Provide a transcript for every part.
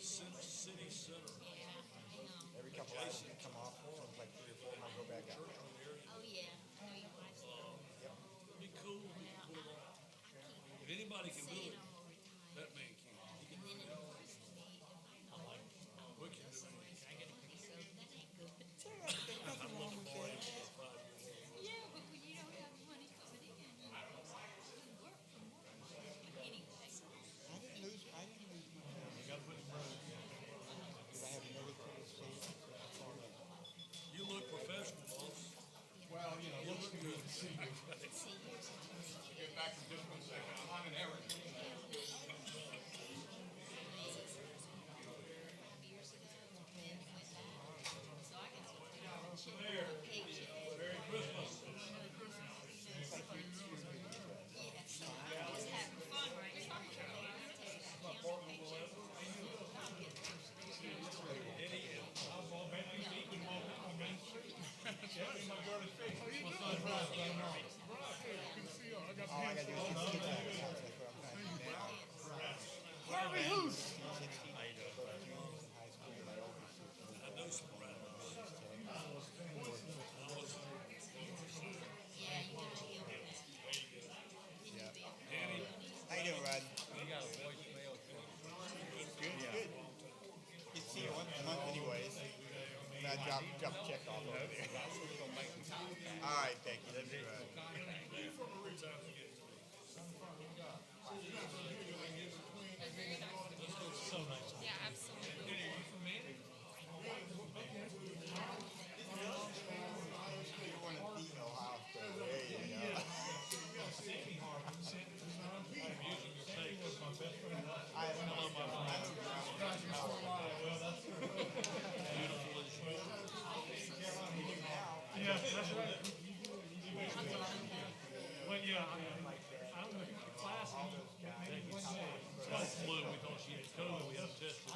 City Center. Yeah, I know. Every couple of hours you come off, sometimes like 3 or 4 might go back out. Oh, yeah. I know your wife's Yep. It'd be cool if we could pull it off. If anybody can do saying it, I'm gonna retire. that man can. He can And do then it. it works for me if I know it. We can do it. So that ain't good. There's nothing wrong with that. Yeah, but when you don't have money coming in, you work for more. But anyway. I didn't lose my family. Because I have military savings. That's all that. You look professional, boss. Well, you know, looks good to see you. See, here's the thing. Get back in just 1 second. I'm on an errand. 5 years ago, Ben went back. So I got to check the paycheck. Merry Christmas. Yes, I was having fun right now. I'll get All I gotta do is get to the house. That's what I'm trying to do now. Harvey Hoos! 16, both juniors in high school, my oldest is I know some randoms. yeah, you gotta deal with that. Yeah. Danny, How you doing, Rod? You got a voicemail too. Good, good. You see her once a month anyways. And I drop a check off over there. All right, thank you. That's right. Yeah, absolutely. You want a female house, though. There you go. I have no Yeah, that's right. Well, yeah, I don't know if the class, maybe one day. got flu. We thought she had COVID. We had to test her.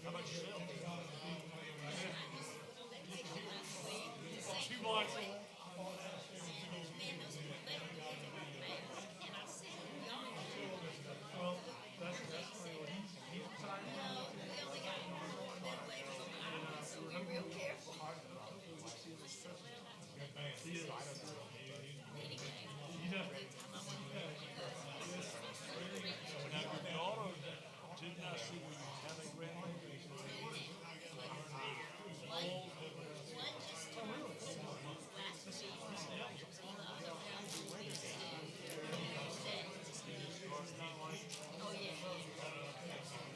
How about yourself? She watched it. Well, that's what he's retired. Now, your daughter, didn't I see where you have a grandbaby?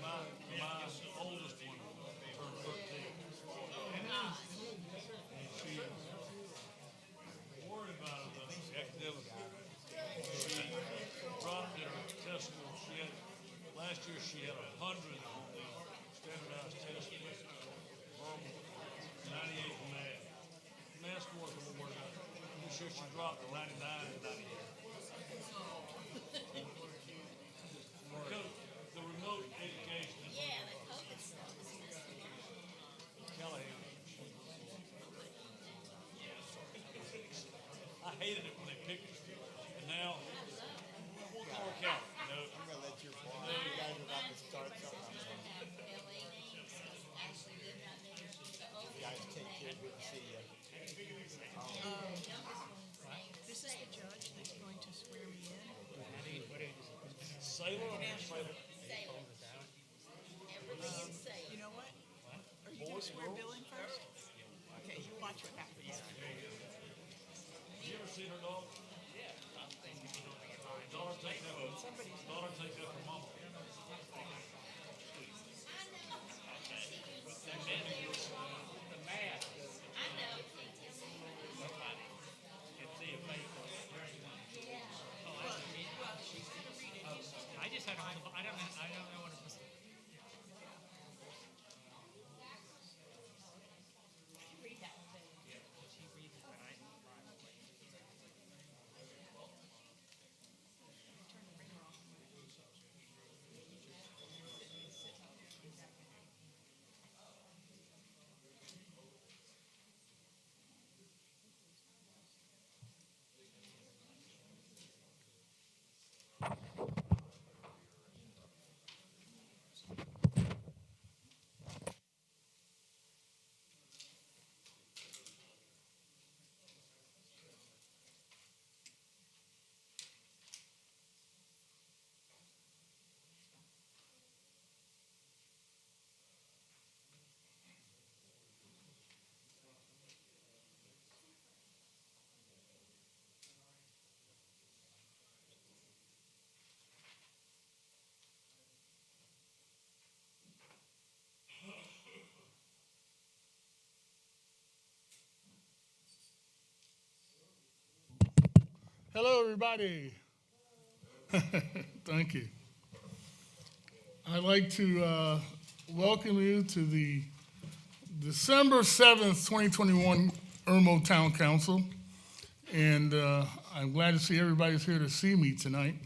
My oldest one turned 13. She worried about the academic. She dropped in her test score. Last year she had 100 on the standardized test. Verbal, 98 in math. Math score was a little worried about. I'm sure she dropped to 99 and 98. Because the remote education. Yeah, the COVID stuff is messing up. Callahan. I hated it when they picked us. And now, we'll call her Callie. No, I'm gonna let your boss. You guys are about to start something. LA names, actually lived out there. The oldest You guys take care. Good to see you. This is the judge that's going to swear me in. Sailor or Sailor? Salem. Everything in Salem. You know what? Are you going to swear Bill in first? Okay, you watch what happens. Have you ever seen her dog? Yeah. Daughter take that from mama. I know. I just had all the, I don't know what it was. Read that thing. She reads it, but I. Turn the ringer off. Hello, everybody. Thank you. I'd like to welcome you to the December 7th, 2021 Irmo Town Council. And I'm glad to see everybody's here to see me tonight.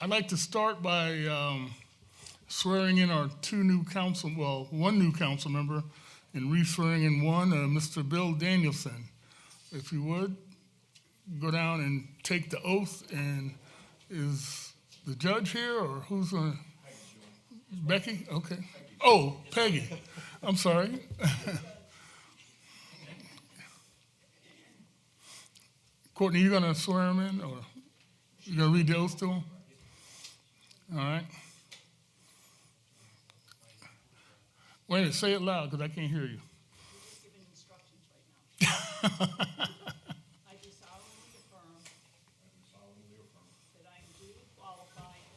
I'd like to start by swearing in our one new council member and re-swearing in one, Mr. Bill Danielson. If you would, go down and take the oath. And is the judge here, or who's going to? Becky? Okay. Oh, Peggy. I'm sorry. Courtney, you going to swear him in, or you going to read the oath to him? All right. Wait a minute, say it loud, because I can't hear you. You're just giving instructions right now. I do solemnly affirm that I am duly qualified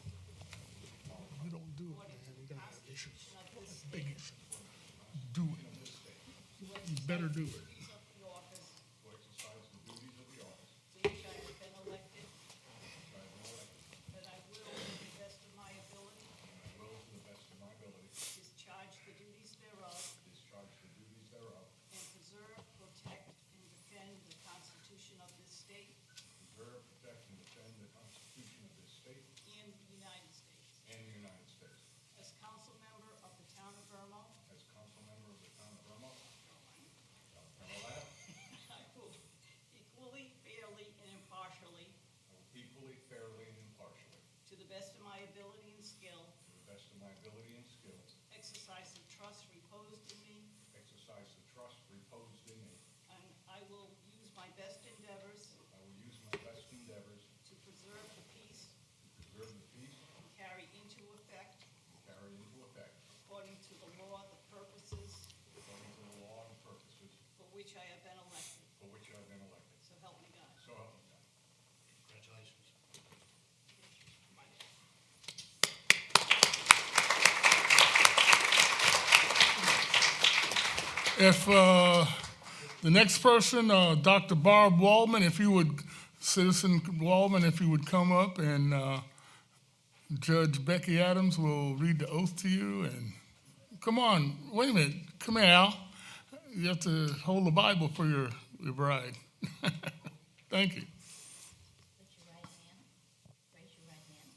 You don't do it, man. You're going to have issues. of this Big issues. Do it. You better do it. of the office to which I have been elected, that I will, to the best of my ability, discharge the duties thereof, and preserve, protect, and defend the Constitution of this state and the United States. As council member of the town of Irmo, I will equally, fairly, and impartially, to the best of my ability and skill, exercise the trust reposed in me, and I will use my best endeavors to preserve the peace and carry into effect, according to the law, the purposes for which I have been elected. So help me God. Congratulations. If the next person, Dr. Barb Waldman, Citizen Waldman, if you would come up, and Judge Becky Adams will read the oath to you. And come on, wait a minute, come here, Al. You have to hold the Bible for your bride. Thank you. Put your right hand, raise your right hand.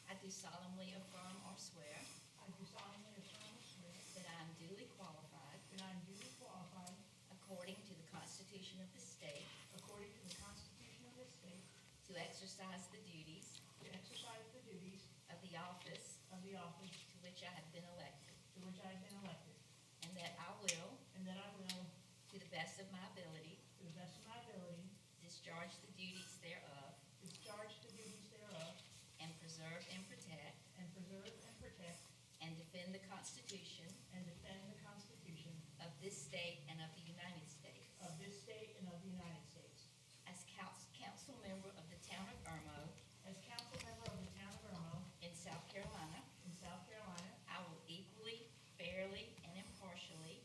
I do solemnly affirm or swear that I am duly qualified according to the Constitution of the state to exercise the duties of the office to which I have been elected, and that I will, to the best of my ability, discharge the duties thereof, and preserve and protect, and defend the Constitution of this state and of the United States. As council member of the town of Irmo in South Carolina, I will equally, fairly, and impartially,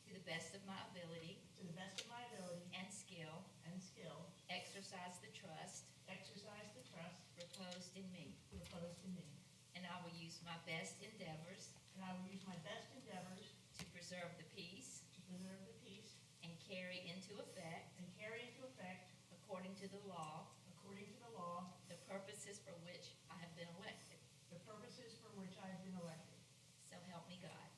to the best of my ability and skill, exercise the trust reposed in me, and I will use my best endeavors to preserve the peace and carry into effect, according to the law, the purposes for which I have been elected. So help me God.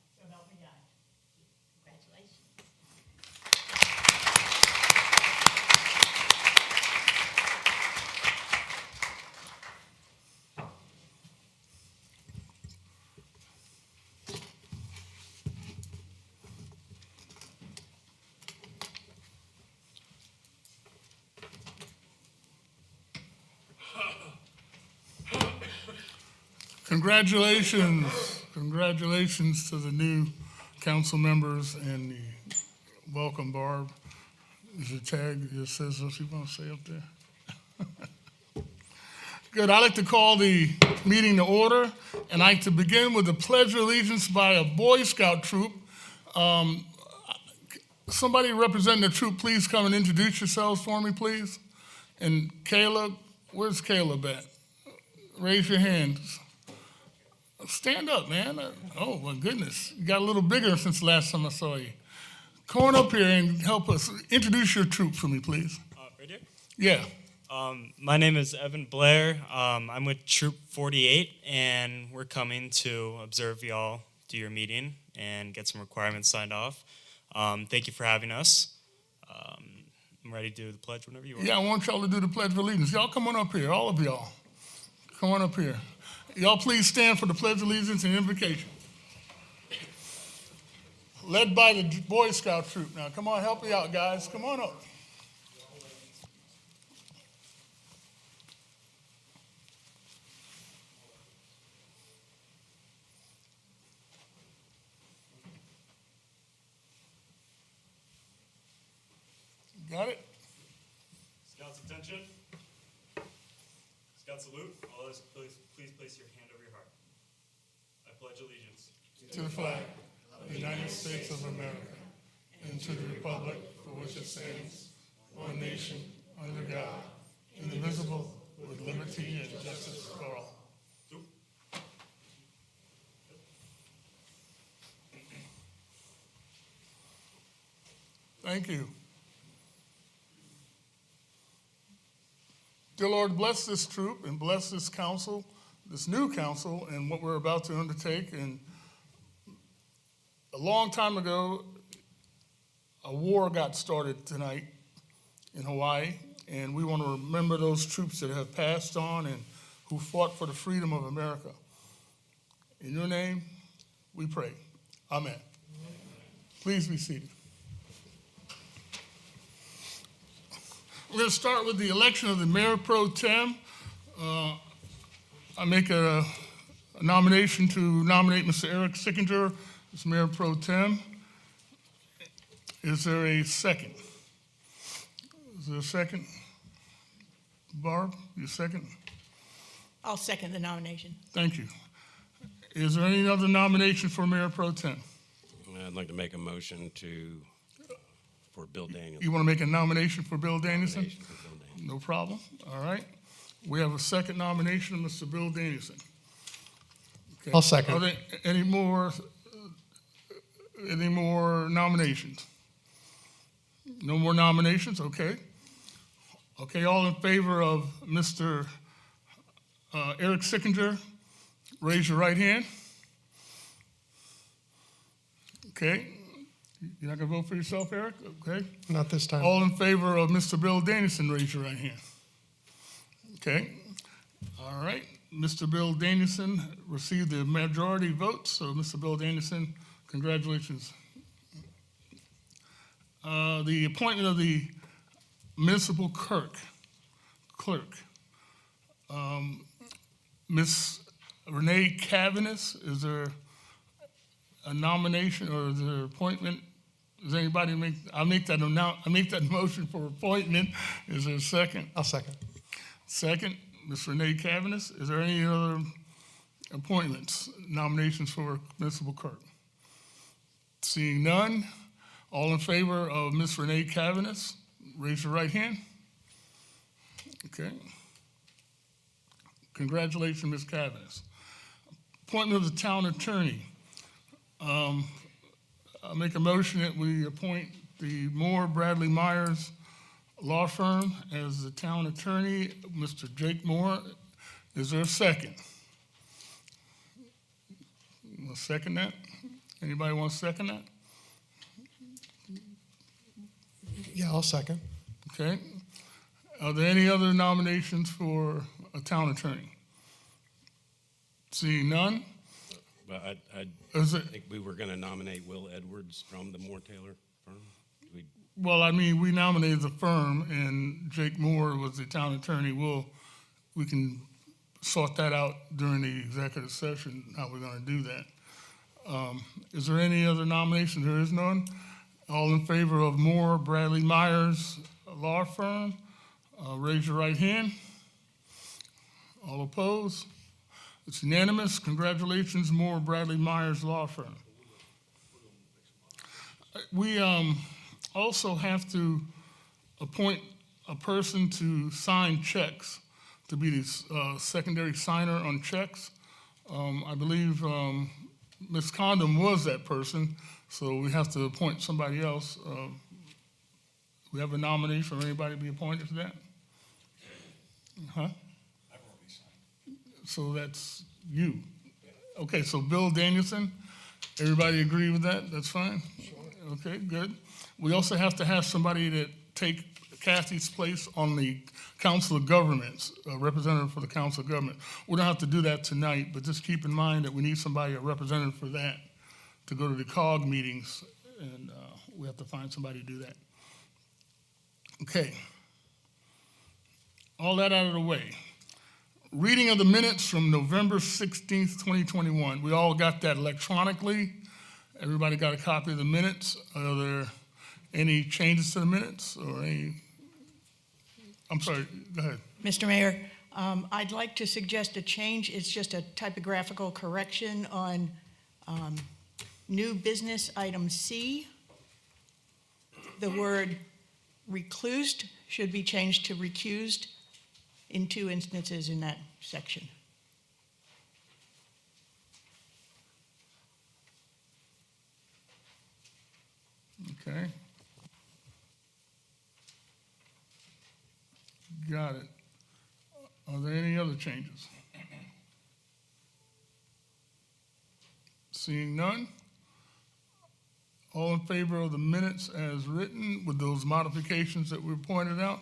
Congratulations. Congratulations to the new council members, and the welcome, Barb. Is your tag, it says what you want to say up there? Good, I'd like to call the meeting to order, and I'd like to begin with the Pledge of Allegiance by a Boy Scout troop. somebody representing the troop, please come and introduce yourselves for me, please. And Caleb, where's Caleb at? Raise your hands. Stand up, man. Oh, my goodness. You got a little bigger since the last time I saw you. Come on up here and help us. Introduce your troop for me, please. Right here? Yeah. My name is Evan Blair. I'm with Troop 48, and we're coming to observe y'all do your meeting and get some requirements signed off. Thank you for having us. I'm ready to do the pledge whenever you are. Yeah, I want y'all to do the Pledge of Allegiance. Y'all come on up here, all of y'all. Come on up here. Y'all please stand for the Pledge of Allegiance and Invocation. Led by the Boy Scout troop. Now, come on, help me out, guys. Come on up. Got it? Scouts, attention. Scout salute. All those, please place your hand over your heart. I pledge allegiance To the flag of the United States of America and to the republic for which it stands, one nation, under God, indivisible, with liberty and justice for all. Thank you. Dear Lord, bless this troop and bless this council, this new council, and what we're about to undertake. And a long time ago, a war got started tonight in Hawaii, and we want to remember those troops that have passed on and who fought for the freedom of America. In your name, we pray. Amen. Please be seated. We're going to start with the election of the Mayor Pro Tem. I make a nomination to nominate Mr. Eric Sickinger as Mayor Pro Tem. Is there a second? Is there a second? Barb, you second? I'll second the nomination. Thank you. Is there any other nomination for Mayor Pro Tem? I'd like to make a motion for Bill Danielson. You want to make a nomination for Bill Danielson? Nomination for Bill Danielson. No problem. All right. We have a second nomination of Mr. Bill Danielson. Okay. I'll second. Are there any more nominations? No more nominations? Okay. Okay, all in favor of Mr. Eric Sickinger, raise your right hand. Okay. You're not going to vote for yourself, Eric? Okay. Not this time. All in favor of Mr. Bill Danielson, raise your right hand. Okay. All right. Mr. Bill Danielson received the majority vote, so Mr. Bill Danielson, congratulations. The appointment of the municipal clerk. Ms. Renee Cavanis, is there a nomination or is there an appointment? Does anybody I make that motion for appointment. Is there a second? I'll second. Second, Ms. Renee Cavanis. Is there any other appointments, nominations for municipal clerk? Seeing none, all in favor of Ms. Renee Cavanis, raise your right hand. Okay. Congratulations, Ms. Cavanis. Appointment of the town attorney. I make a motion that we appoint the Moore Bradley Myers law firm as the town attorney, Mr. Jake Moore. Is there a second? You want to second that? Anybody want to second that? Yeah, I'll second. Okay. Are there any other nominations for a town attorney? Seeing none? But I Is it, think we were going to nominate Will Edwards from the Moore Taylor firm. well, I mean, we nominated the firm, and Jake Moore was the town attorney. We can sort that out during the executive session, how we're going to do that. Is there any other nomination? There is none. All in favor of Moore Bradley Myers law firm, raise your right hand. All opposed? It's unanimous. Congratulations, Moore Bradley Myers law firm. also have to appoint a person to sign checks, to be the secondary signer on checks. I believe Ms. Condon was that person, so we have to appoint somebody else. We have a nomination for anybody to be appointed to that? Huh? I've already signed. So that's you. Okay, so Bill Danielson, everybody agree with that? That's fine? Sure. Okay, good. We also have to have somebody that take Kathy's place on the Council of Governments, a representative for the Council of Government. We don't have to do that tonight, but just keep in mind that we need somebody, a representative for that, to go to the COG meetings, and we have to find somebody to do that. Okay. All that out of the way. Reading of the minutes from November 16th, 2021. We all got that electronically. Everybody got a copy of the minutes. Are there any changes to the minutes or any? I'm sorry, go ahead. Mr. Mayor, I'd like to suggest a change. It's just a typographical correction on new business item C. The word reclused should be changed to recused in 2 instances in that section. Okay. Got it. Are there any other changes? Seeing none. All in favor of the minutes as written with those modifications that were pointed out?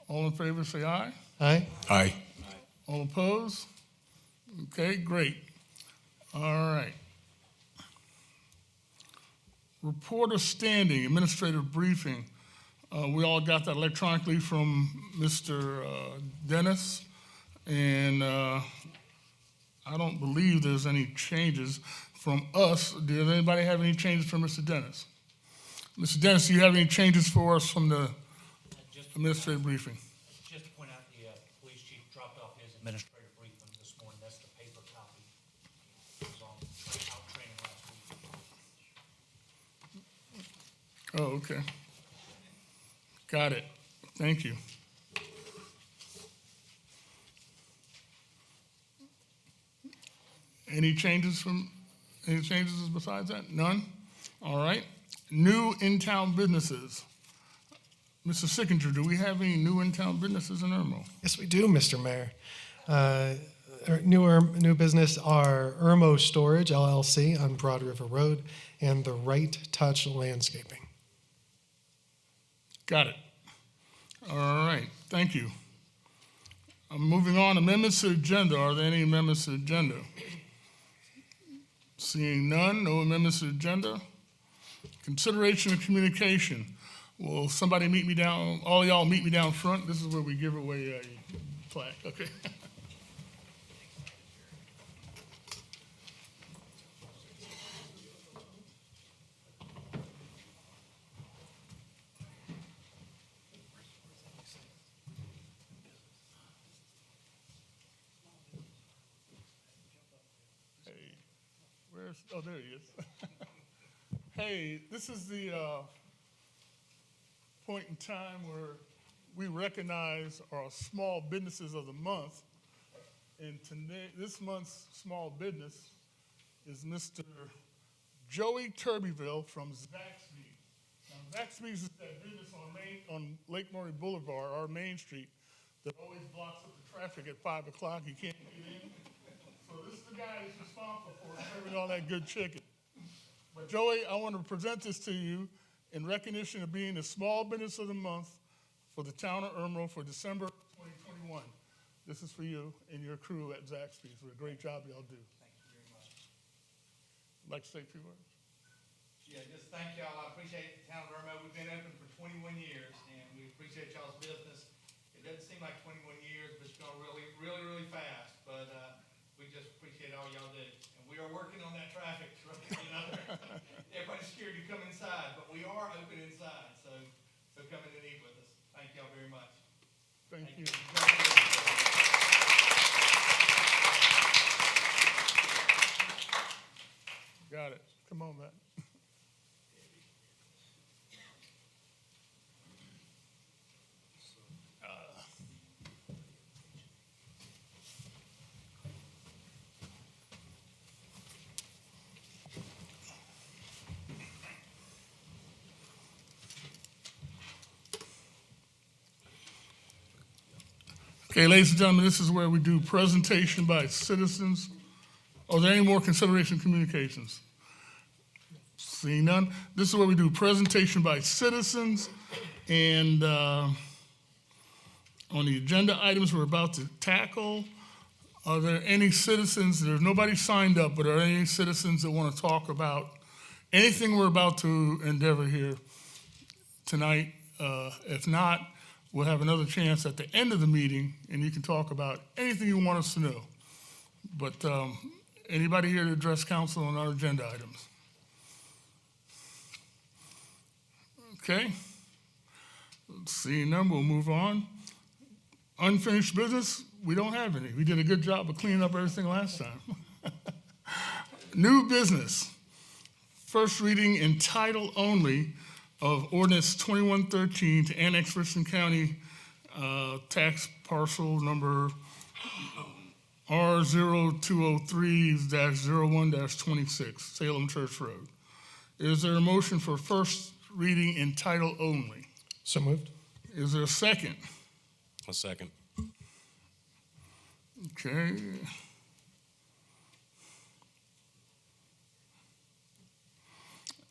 All in favor say aye. Aye. Aye. All opposed? Okay, great. All right. Report of standing, administrative briefing. We all got that electronically from Mr. Dennis, and I don't believe there's any changes from us. Does anybody have any changes from Mr. Dennis? Mr. Dennis, do you have any changes for us from the administrative briefing? Just to point out, the police chief dropped off his administrative briefing this morning. That's the paper copy. It was on out training last week. Oh, okay. Got it. Thank you. Any changes besides that? None? All right. New in-town businesses. Mr. Sickinger, do we have any new in-town businesses in Irmo? Yes, we do, Mr. Mayor. New business are Irmo Storage, LLC on Broad River Road, and the Right Touch Landscaping. Got it. All right, thank you. Moving on, amendments to agenda. Are there any amendments to agenda? Seeing none, no amendments to agenda. Consideration of communication. Will somebody meet me down, all of y'all meet me down front? This is where we give away a plaque, okay? Oh, there he is. Hey, this is the point in time where we recognize our small businesses of the month. And today, this month's small business is Mr. Joey Turbyville from Zaxby. Now, Zaxby's is that business on Lake Murray Boulevard, our main street, that always blocks up the traffic at 5 o'clock. You can't get in. So this is the guy that's responsible for serving all that good chicken. But Joey, I want to present this to you in recognition of being the small business of the month for the town of Irmo for December 2021. This is for you and your crew at Zaxby's for the great job y'all do. Thank you very much. Like to say a few words? Yeah, just thank y'all. I appreciate the town of Irmo. We've been open for 21 years, and we appreciate y'all's business. It doesn't seem like 21 years, but it's going really, really, really fast. But we just appreciate all y'all do. And we are working on that traffic. Everybody's scared to come inside, but we are open inside. So come in and eat with us. Thank y'all very much. Thank you. Got it. Come on, Matt. Okay, ladies and gentlemen, this is where we do presentation by citizens. Are there any more consideration communications? Seeing none, this is where we do presentation by citizens, and on the agenda items we're about to tackle, are there any citizens, there's nobody signed up, but are there any citizens that want to talk about anything we're about to endeavor here tonight? If not, we'll have another chance at the end of the meeting, and you can talk about anything you want us to know. But anybody here to address council on our agenda items? Okay. Seeing none, we'll move on. Unfinished business, we don't have any. We did a good job of cleaning up everything last time. New business. First reading in title only of ordinance 2113 to annex Richland County tax parcel number R0203-01-26, Salem Church Road. Is there a motion for first reading in title only? So moved. Is there a second? A second. Okay.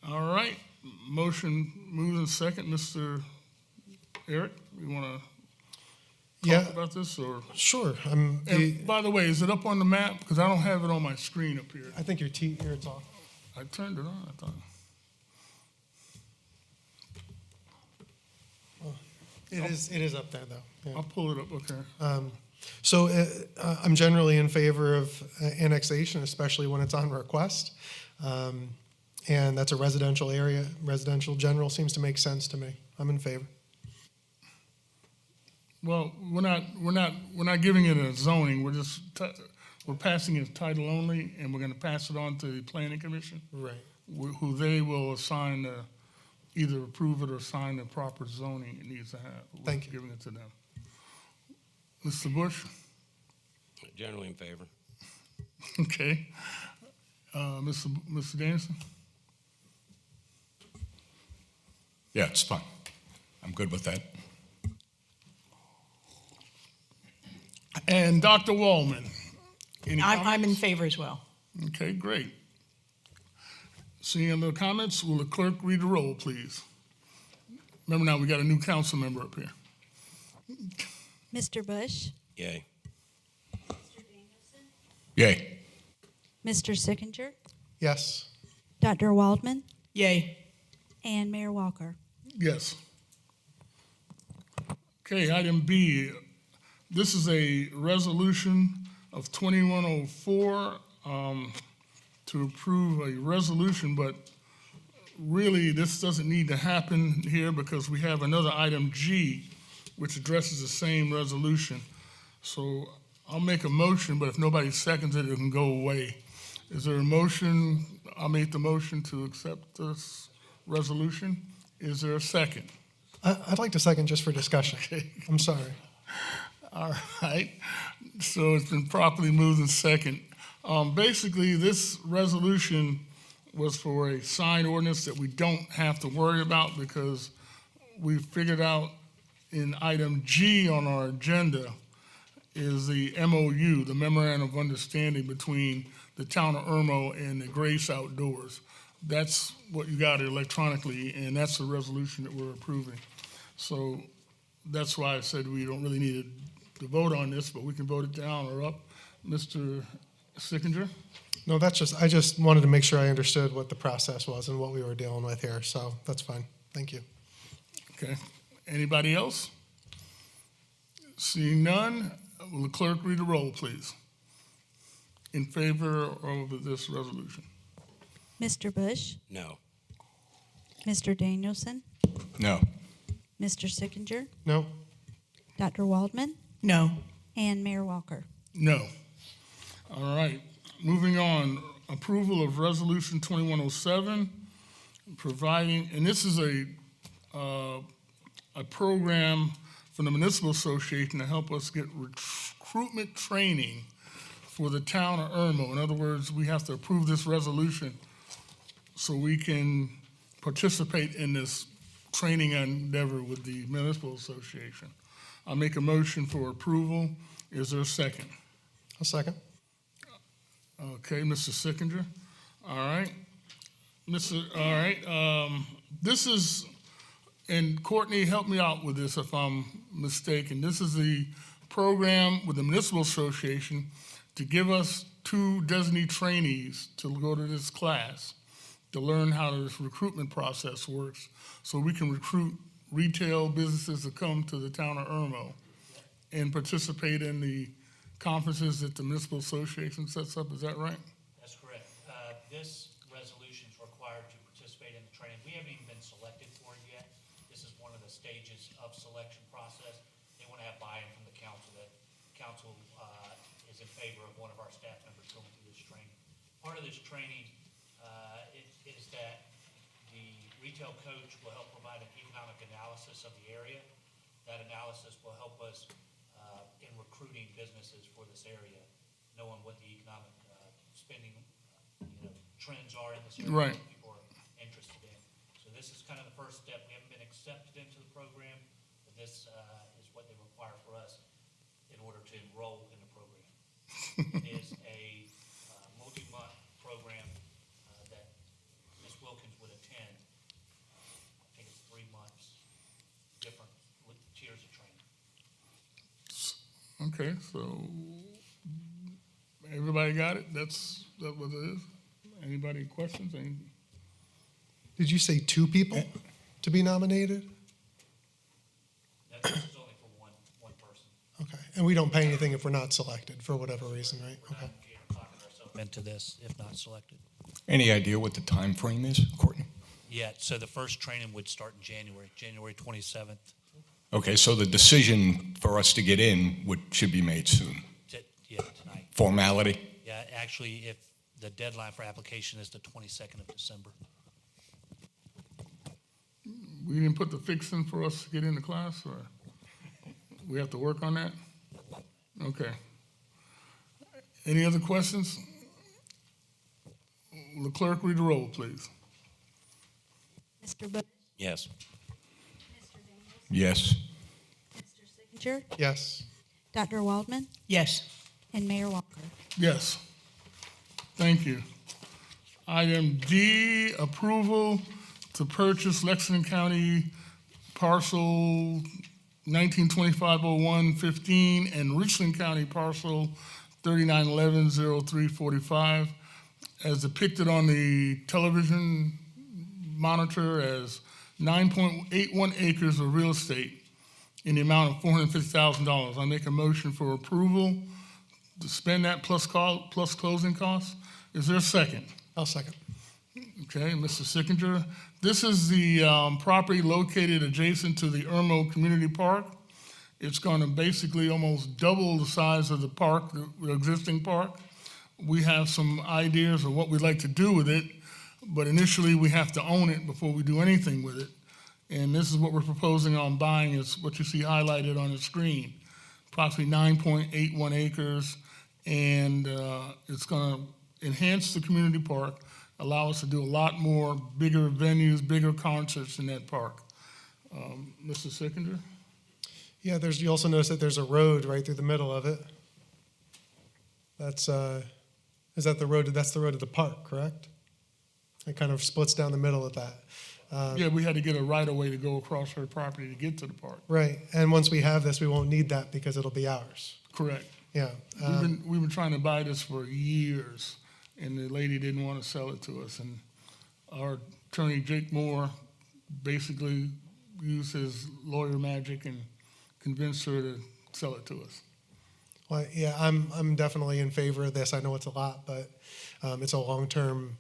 All right, motion moved in second. Mr. Eric, you want to talk about this, or? Sure. And by the way, is it up on the map? Because I don't have it on my screen up here. I think your here it's off. I turned it on, I thought. It is up there, though. Yeah. I'll pull it up, okay. So I'm generally in favor of annexation, especially when it's on request. And that's a residential area. Residential general seems to make sense to me. I'm in favor. Well, we're not giving it a zoning. We're passing it title only, and we're going to pass it on to the planning commission. Right. Who they will assign either approve it or assign the proper zoning it needs to have. Thank you. Giving it to them. Mr. Bush? Generally in favor. Okay. Mr. Danielson? Yeah, it's fine. I'm good with that. And Dr. Wallman? I'm in favor as well. Okay, great. Seeing other comments, will the clerk read the roll, please? Remember now, we got a new council member up here. Mr. Bush, Yay. Yay. Mr. Sickinger, Yes. Dr. Waldman, Yay. and Mayor Walker. Yes. Okay, item B. This is a resolution of 2104 to approve a resolution, but really this doesn't need to happen here because we have another item G, which addresses the same resolution. So I'll make a motion, but if nobody seconds it, it can go away. Is there a motion? I'll make the motion to accept this resolution. Is there a second? I'd like to second just for discussion. Okay. I'm sorry. All right. So it's been properly moved in second. Basically, this resolution was for a signed ordinance that we don't have to worry about because we figured out in item G on our agenda is the MOU, the Memorandum of Understanding between the town of Irmo and the Grace Outdoors. That's what you got electronically, and that's the resolution that we're approving. So that's why I said we don't really need to vote on this, but we can vote it down or up. Mr. Sickinger? No, I just wanted to make sure I understood what the process was and what we were dealing with here, so that's fine. Thank you. Okay. Anybody else? Seeing none, will the clerk read the roll, please? In favor of this resolution? Mr. Bush, No. Mr. Danielson, No. Mr. Sickinger, No? Dr. Waldman, No. and Mayor Walker. No. All right. Moving on, approval of Resolution 2107, providing, and this is a program from the Municipal Association to help us get recruitment training for the town of Irmo. In other words, we have to approve this resolution so we can participate in this training endeavor with the Municipal Association. I'll make a motion for approval. Is there a second? A second. Okay, Mr. Sickinger. All right. This is, and Courtney, help me out with this if I'm mistaken. This is the program with the Municipal Association to give us 2 designee trainees to go to this class to learn how this recruitment process works so we can recruit retail businesses to come to the town of Irmo and participate in the conferences that the Municipal Association sets up. Is that right? That's correct. This resolution is required to participate in the training. We haven't even been selected for it yet. This is one of the stages of selection process. They want to have buy-in from the council that council is in favor of one of our staff members going through this training. Part of this training is that the retail coach will help provide an economic analysis of the area. That analysis will help us in recruiting businesses for this area, knowing what the economic spending trends are in this area, Right. what people are interested in. So this is kind of the first step. We haven't been accepted into the program, but this is what they require for us in order to enroll in the program. It is a multi-month program that Ms. Wilkins would attend. I think it's 3 months, different tiers of training. Okay, so everybody got it? That's what it is? Anybody questions? Did you say 2 people to be nominated? This is only for one person. Okay, and we don't pay anything if we're not selected for whatever reason, right? Okay. Talking ourselves into this if not selected. Any idea what the time frame is, Courtney? Yeah, so the first training would start in January 27th. Okay, so the decision for us to get in should be made soon. Tonight. Formality? Yeah, actually, if the deadline for application is the 22nd of December. We didn't put the fix in for us to get into class, or we have to work on that? Okay. Any other questions? Will the clerk read the roll, please? Mr. Bush, Yes. Mr. Daniels, Yes. Mr. Sickinger, Yes. Dr. Waldman, Yes. and Mayor Walker. Yes. Thank you. Item D, approval to purchase Lexington County parcel 19250115 and Richland County parcel 39110345 as depicted on the television monitor as 9.81 acres of real estate in the amount of $450,000. I make a motion for approval to spend that plus closing costs. Is there a second? I'll second. Okay, Mr. Sickinger. This is the property located adjacent to the Irmo Community Park. It's going to basically almost double the size of the park, the existing park. We have some ideas of what we'd like to do with it, but initially we have to own it before we do anything with it. And this is what we're proposing on buying, is what you see highlighted on the screen. Approximately 9.81 acres, and it's going to enhance the community park, allow us to do a lot more bigger venues, bigger concerts in that park. Mr. Sickinger? Yeah, you also notice that there's a road right through the middle of it. That's, is that the road, that's the road to the park, correct? It kind of splits down the middle of that. Yeah, we had to get a right-of-way to go across her property to get to the park. Right, and once we have this, we won't need that because it'll be ours. Correct. Yeah. We've been trying to buy this for years, and the lady didn't want to sell it to us. And our attorney, Jake Moore, basically used his lawyer magic and convinced her to sell it to us. Well, yeah, I'm definitely in favor of this. I know it's a lot, but it's a long-term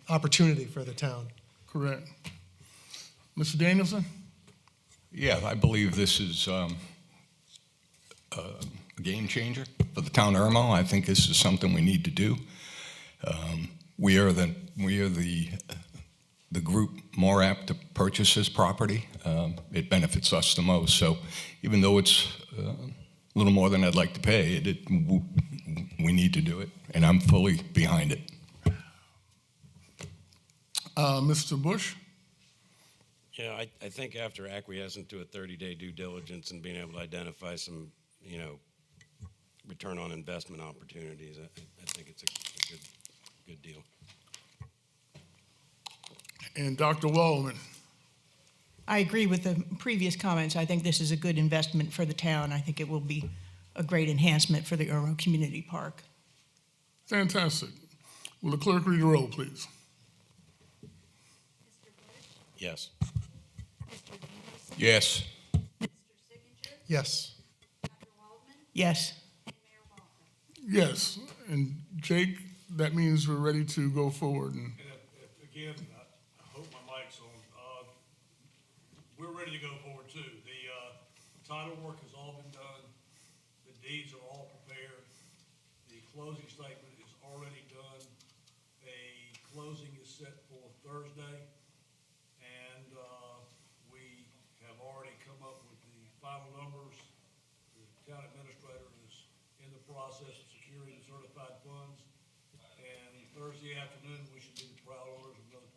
opportunity for the town. Correct. Mr. Danielson? Yeah, I believe this is a game changer for the town of Irmo. I think this is something we need to do. We are the group more apt to purchase this property. It benefits us the most. So even though it's a little more than I'd like to pay, we need to do it, and I'm fully behind it. Mr. Bush? You know, I think after acquiescing to a 30-day due diligence and being able to identify some, return on investment opportunities, I think it's a good deal. And Dr. Waldman. I agree with the previous comments. I think this is a good investment for the town. I think it will be a great enhancement for the Irmo Community Park. Fantastic. Will the clerk read the roll, please? Yes. Yes. Yes. Yes. Yes. And Jake, that means we're ready to go forward. And Again, I hope my mic's on. We're ready to go forward too. The title work has all been done. The deeds are all prepared. The closing statement is already done. A closing is set for Thursday. And we have already come up with the final numbers. The town administrator is in the process of securing the certified funds. And Thursday afternoon, we should be the proud owners of another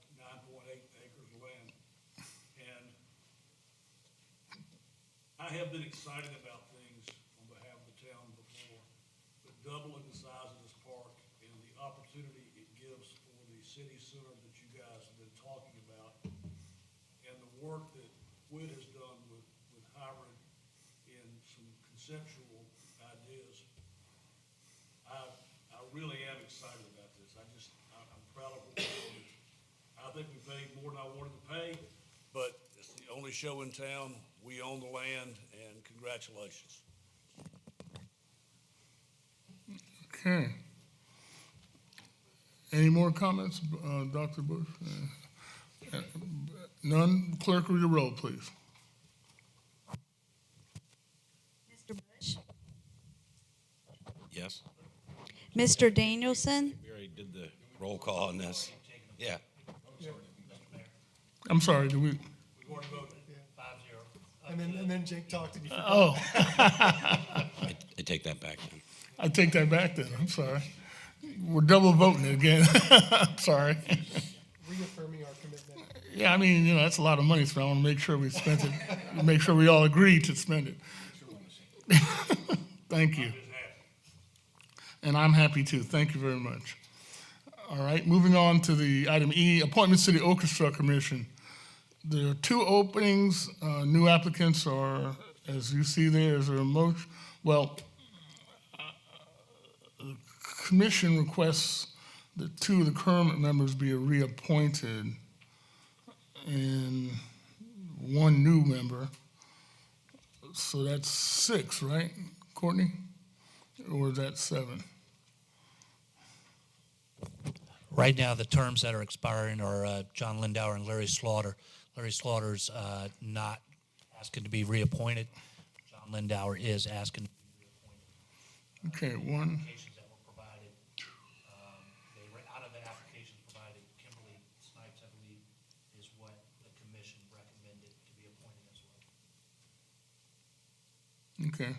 9.8 acres of land. And I have been excited about things on behalf of the town before, but doubling the size of this park and the opportunity it gives for the city center that you guys have been talking about, and the work that Whit has done with Hybrid in some conceptual ideas, I really am excited about this. I'm proud of what we're doing. I think we paid more than I wanted to pay, but it's the only show in town. We own the land, and congratulations. okay. Any more comments, Dr. Bush? None. Clerk, read the roll, please. Mr. Bush? Yes. Mr. Danielson? We already did the roll call on this. Yeah. I'm sorry, do we? We've already voted 5-0. And then Jake talked and you forgot. Oh, I take that back then. I take that back then. I'm sorry. We're double voting again. I'm sorry. Reaffirming our commitment. Yeah, I mean, that's a lot of money, so I want to make sure we spent it, make sure we all agree to spend it. Thank you. And I'm happy too. Thank you very much. All right, moving on to the item E, appointments to the Orchestra Commission. There are two openings. New applicants are, as you see there, is there a motion? Well, the commission requests that two of the current members be reappointed and one new member. So that's 6, right, Courtney? Or is that 7? Right now, the terms that are expiring are John Lindauer and Larry Slaughter. Larry Slaughter's not asking to be reappointed. John Lindauer is asking to be reappointed. Okay, 1. Applications that were provided, out of the applications provided, Kimberly Snipes, I believe, is what the commission recommended to be appointed as well. Okay.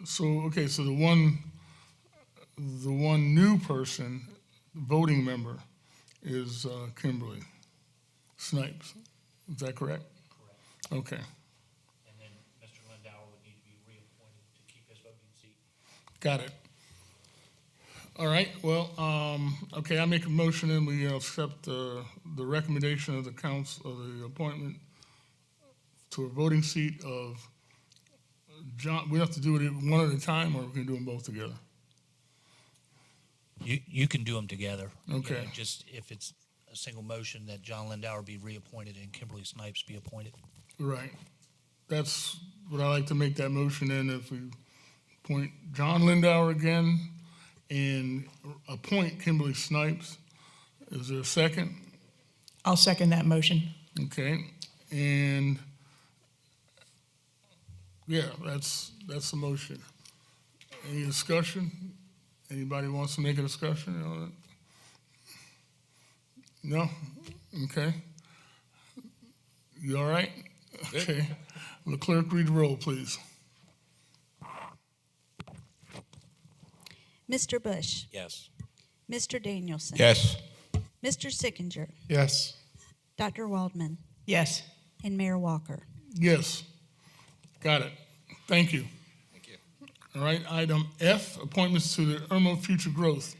So the one new person, voting member, is Kimberly Snipes. Is that correct? Correct. Okay, And then Mr. Lindauer would need to be reappointed to keep his voting seat. got it. All right, well, okay, I make a motion and we accept the recommendation of the council, of the appointment to a voting seat of John. We have to do it one at a time, or we can do them both together? You can do them together. Okay. Yeah, just if it's a single motion that John Lindauer be reappointed and Kimberly Snipes be appointed. Right. That's what I like to make that motion in. If we appoint John Lindauer again and appoint Kimberly Snipes, is there a second? I'll second that motion. Okay, and yeah, that's the motion. Any discussion? Anybody wants to make a discussion on it? No? Okay. You all right? Okay. Will the clerk read the roll, please? Mr. Bush, Yes. Mr. Danielson. Yes. Mr. Sickinger, Yes. Dr. Waldman, Yes. and Mayor Walker. Yes. Got it. Thank you. Thank you. All right, item F, appointments to the Irmo Future Growth.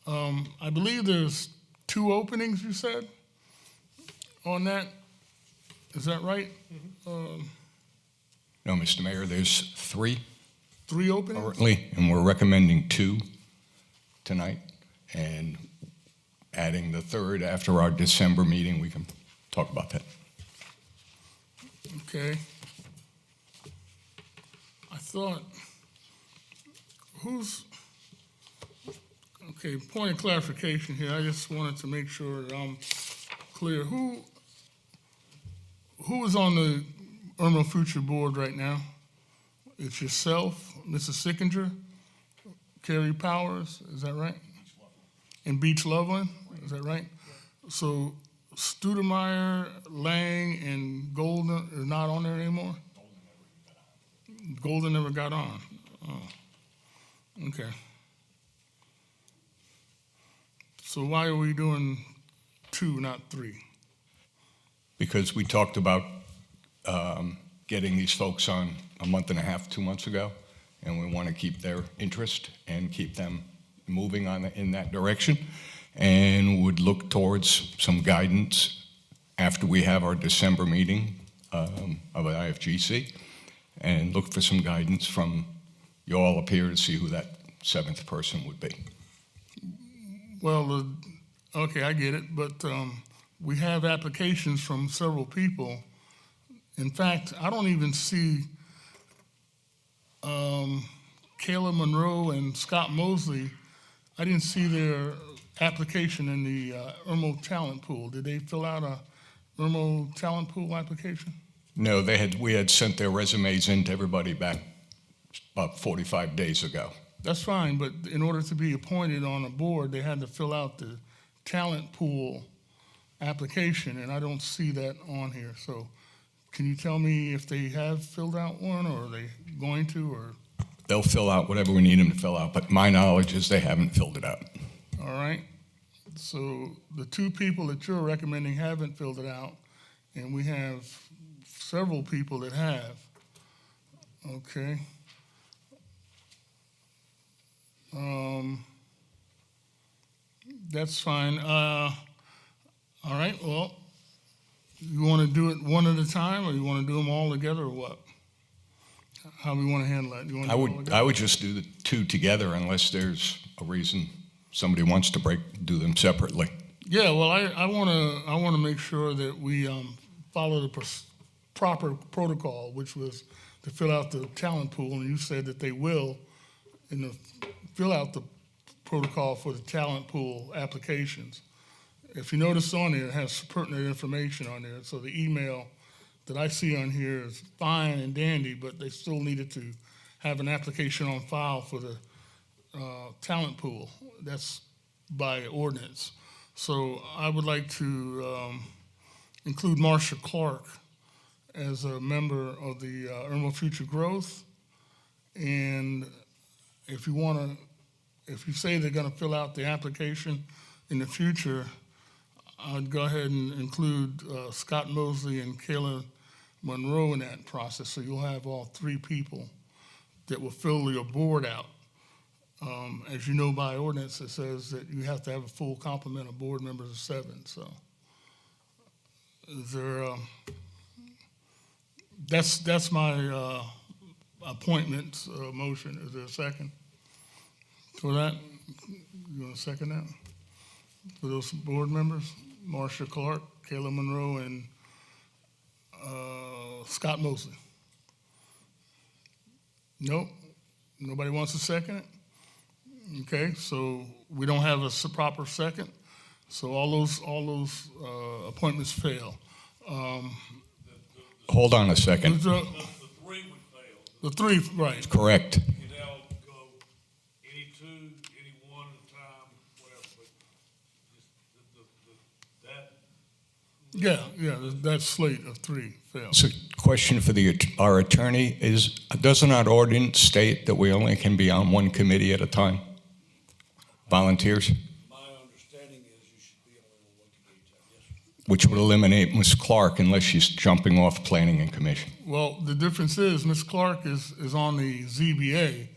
I believe there's 2 openings, you said, on that? Is that right? No, Mr. Mayor, there's 3 3 openings? currently, and we're recommending 2 tonight. And adding the 3rd after our December meeting, we can talk about that. Okay. I thought, okay, point of clarification here. I just wanted to make sure that I'm clear. Who is on the Irmo Future Board right now? It's yourself, Mrs. Sickinger, Carrie Powers, is that right? And Beach Loveland, is that right? So Studemeyer, Lang, and Golden are not on there anymore? Golden never got on. Oh, okay. So why are we doing 2, not 3? Because we talked about getting these folks on a month and a half, 2 months ago, and we want to keep their interest and keep them moving on in that direction, and would look towards some guidance after we have our December meeting of IFGC, and look for some guidance from you all up here to see who that 7th person would be. Well, okay, I get it, but we have applications from several people. In fact, I don't even see Kayla Monroe and Scott Mosley. I didn't see their application in the Irmo Talent Pool. Did they fill out a Irmo Talent Pool application? No, we had sent their resumes in to everybody back about 45 days ago. That's fine, but in order to be appointed on a board, they had to fill out the talent pool application, and I don't see that on here. So can you tell me if they have filled out one, or are they going to, or? They'll fill out whatever we need them to fill out, but my knowledge is they haven't filled it out. All right. So the 2 people that you're recommending haven't filled it out, and we have several people that have. Okay. That's fine. All right, well, you want to do it one at a time, or you want to do them all together, or what? How we want to handle that? You want to do it all together? I would just do the 2 together unless there's a reason somebody wants to do them separately. Yeah, well, I want to make sure that we follow the proper protocol, which was to fill out the talent pool, and you said that they will fill out the protocol for the talent pool applications. If you notice on there, it has pertinent information on there. So the email that I see on here is fine and dandy, but they still needed to have an application on file for the talent pool. That's by ordinance. So I would like to include Marsha Clark as a member of the Irmo Future Growth. And if you say they're going to fill out the application in the future, I'd go ahead and include Scott Mosley and Kayla Monroe in that process. So you'll have all 3 people that will fill your board out. As you know, by ordinance, it says that you have to have a full complement of board members of 7. So is there, that's my appointment motion. Is there a second for that? You want to second that? For those board members, Marsha Clark, Kayla Monroe, and Scott Mosley. Nope. Nobody wants to second it? Okay, so we don't have a proper second. So all those appointments fail. Hold on a second. The 3 would fail. The 3, right. Correct. You'd all go any 2, any 1 at a time, whatever, but just that. That slate of 3 fails. So question for our attorney is, doesn't our ordinance state that we only can be on one committee at a time? volunteers, My understanding is you should be on one committee time, yes, sir. which would eliminate Ms. Clark unless she's jumping off planning and commission. Well, the difference is Ms. Clark is on the ZBA,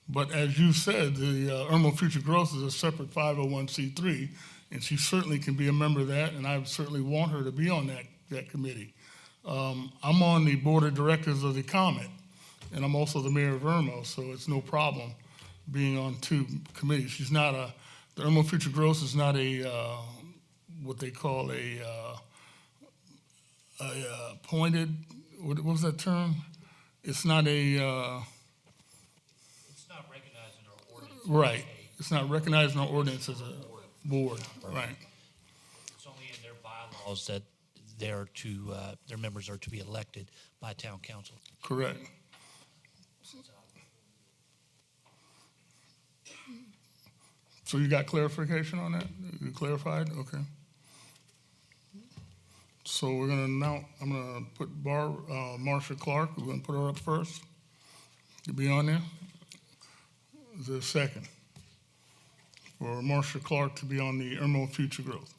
but as you said, the Irmo Future Growth is a separate 501c3, and she certainly can be a member of that, and I certainly want her to be on that committee. I'm on the board of directors of the Comet, and I'm also the mayor of Irmo, so it's no problem being on two committees. She's not the Irmo Future Growth is not what they call a appointed, what was that term? It's not It's not recognized in our ordinance. right. It's not recognized in our ordinance as a board, right? It's only in their bylaws that their members are to be elected by town council. Correct. So you got clarification on that? You clarified? Okay. So we're gonna now, I'm gonna put Marsha Clark, we're gonna put her up first to be on there. Is there a second for Marsha Clark to be on the Irmo Future Growth?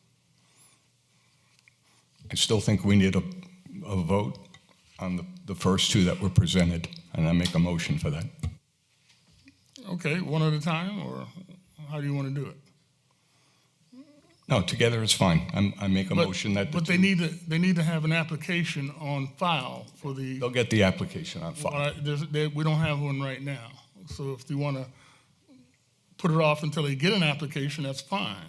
I still think we need a vote on the first two that were presented, and I make a motion for that. Okay, one at a time, or how do you want to do it? No, together is fine. I make a motion that. But they need to have an application on file for the. They'll get the application on file. We don't have one right now, so if you want to put it off until they get an application, that's fine.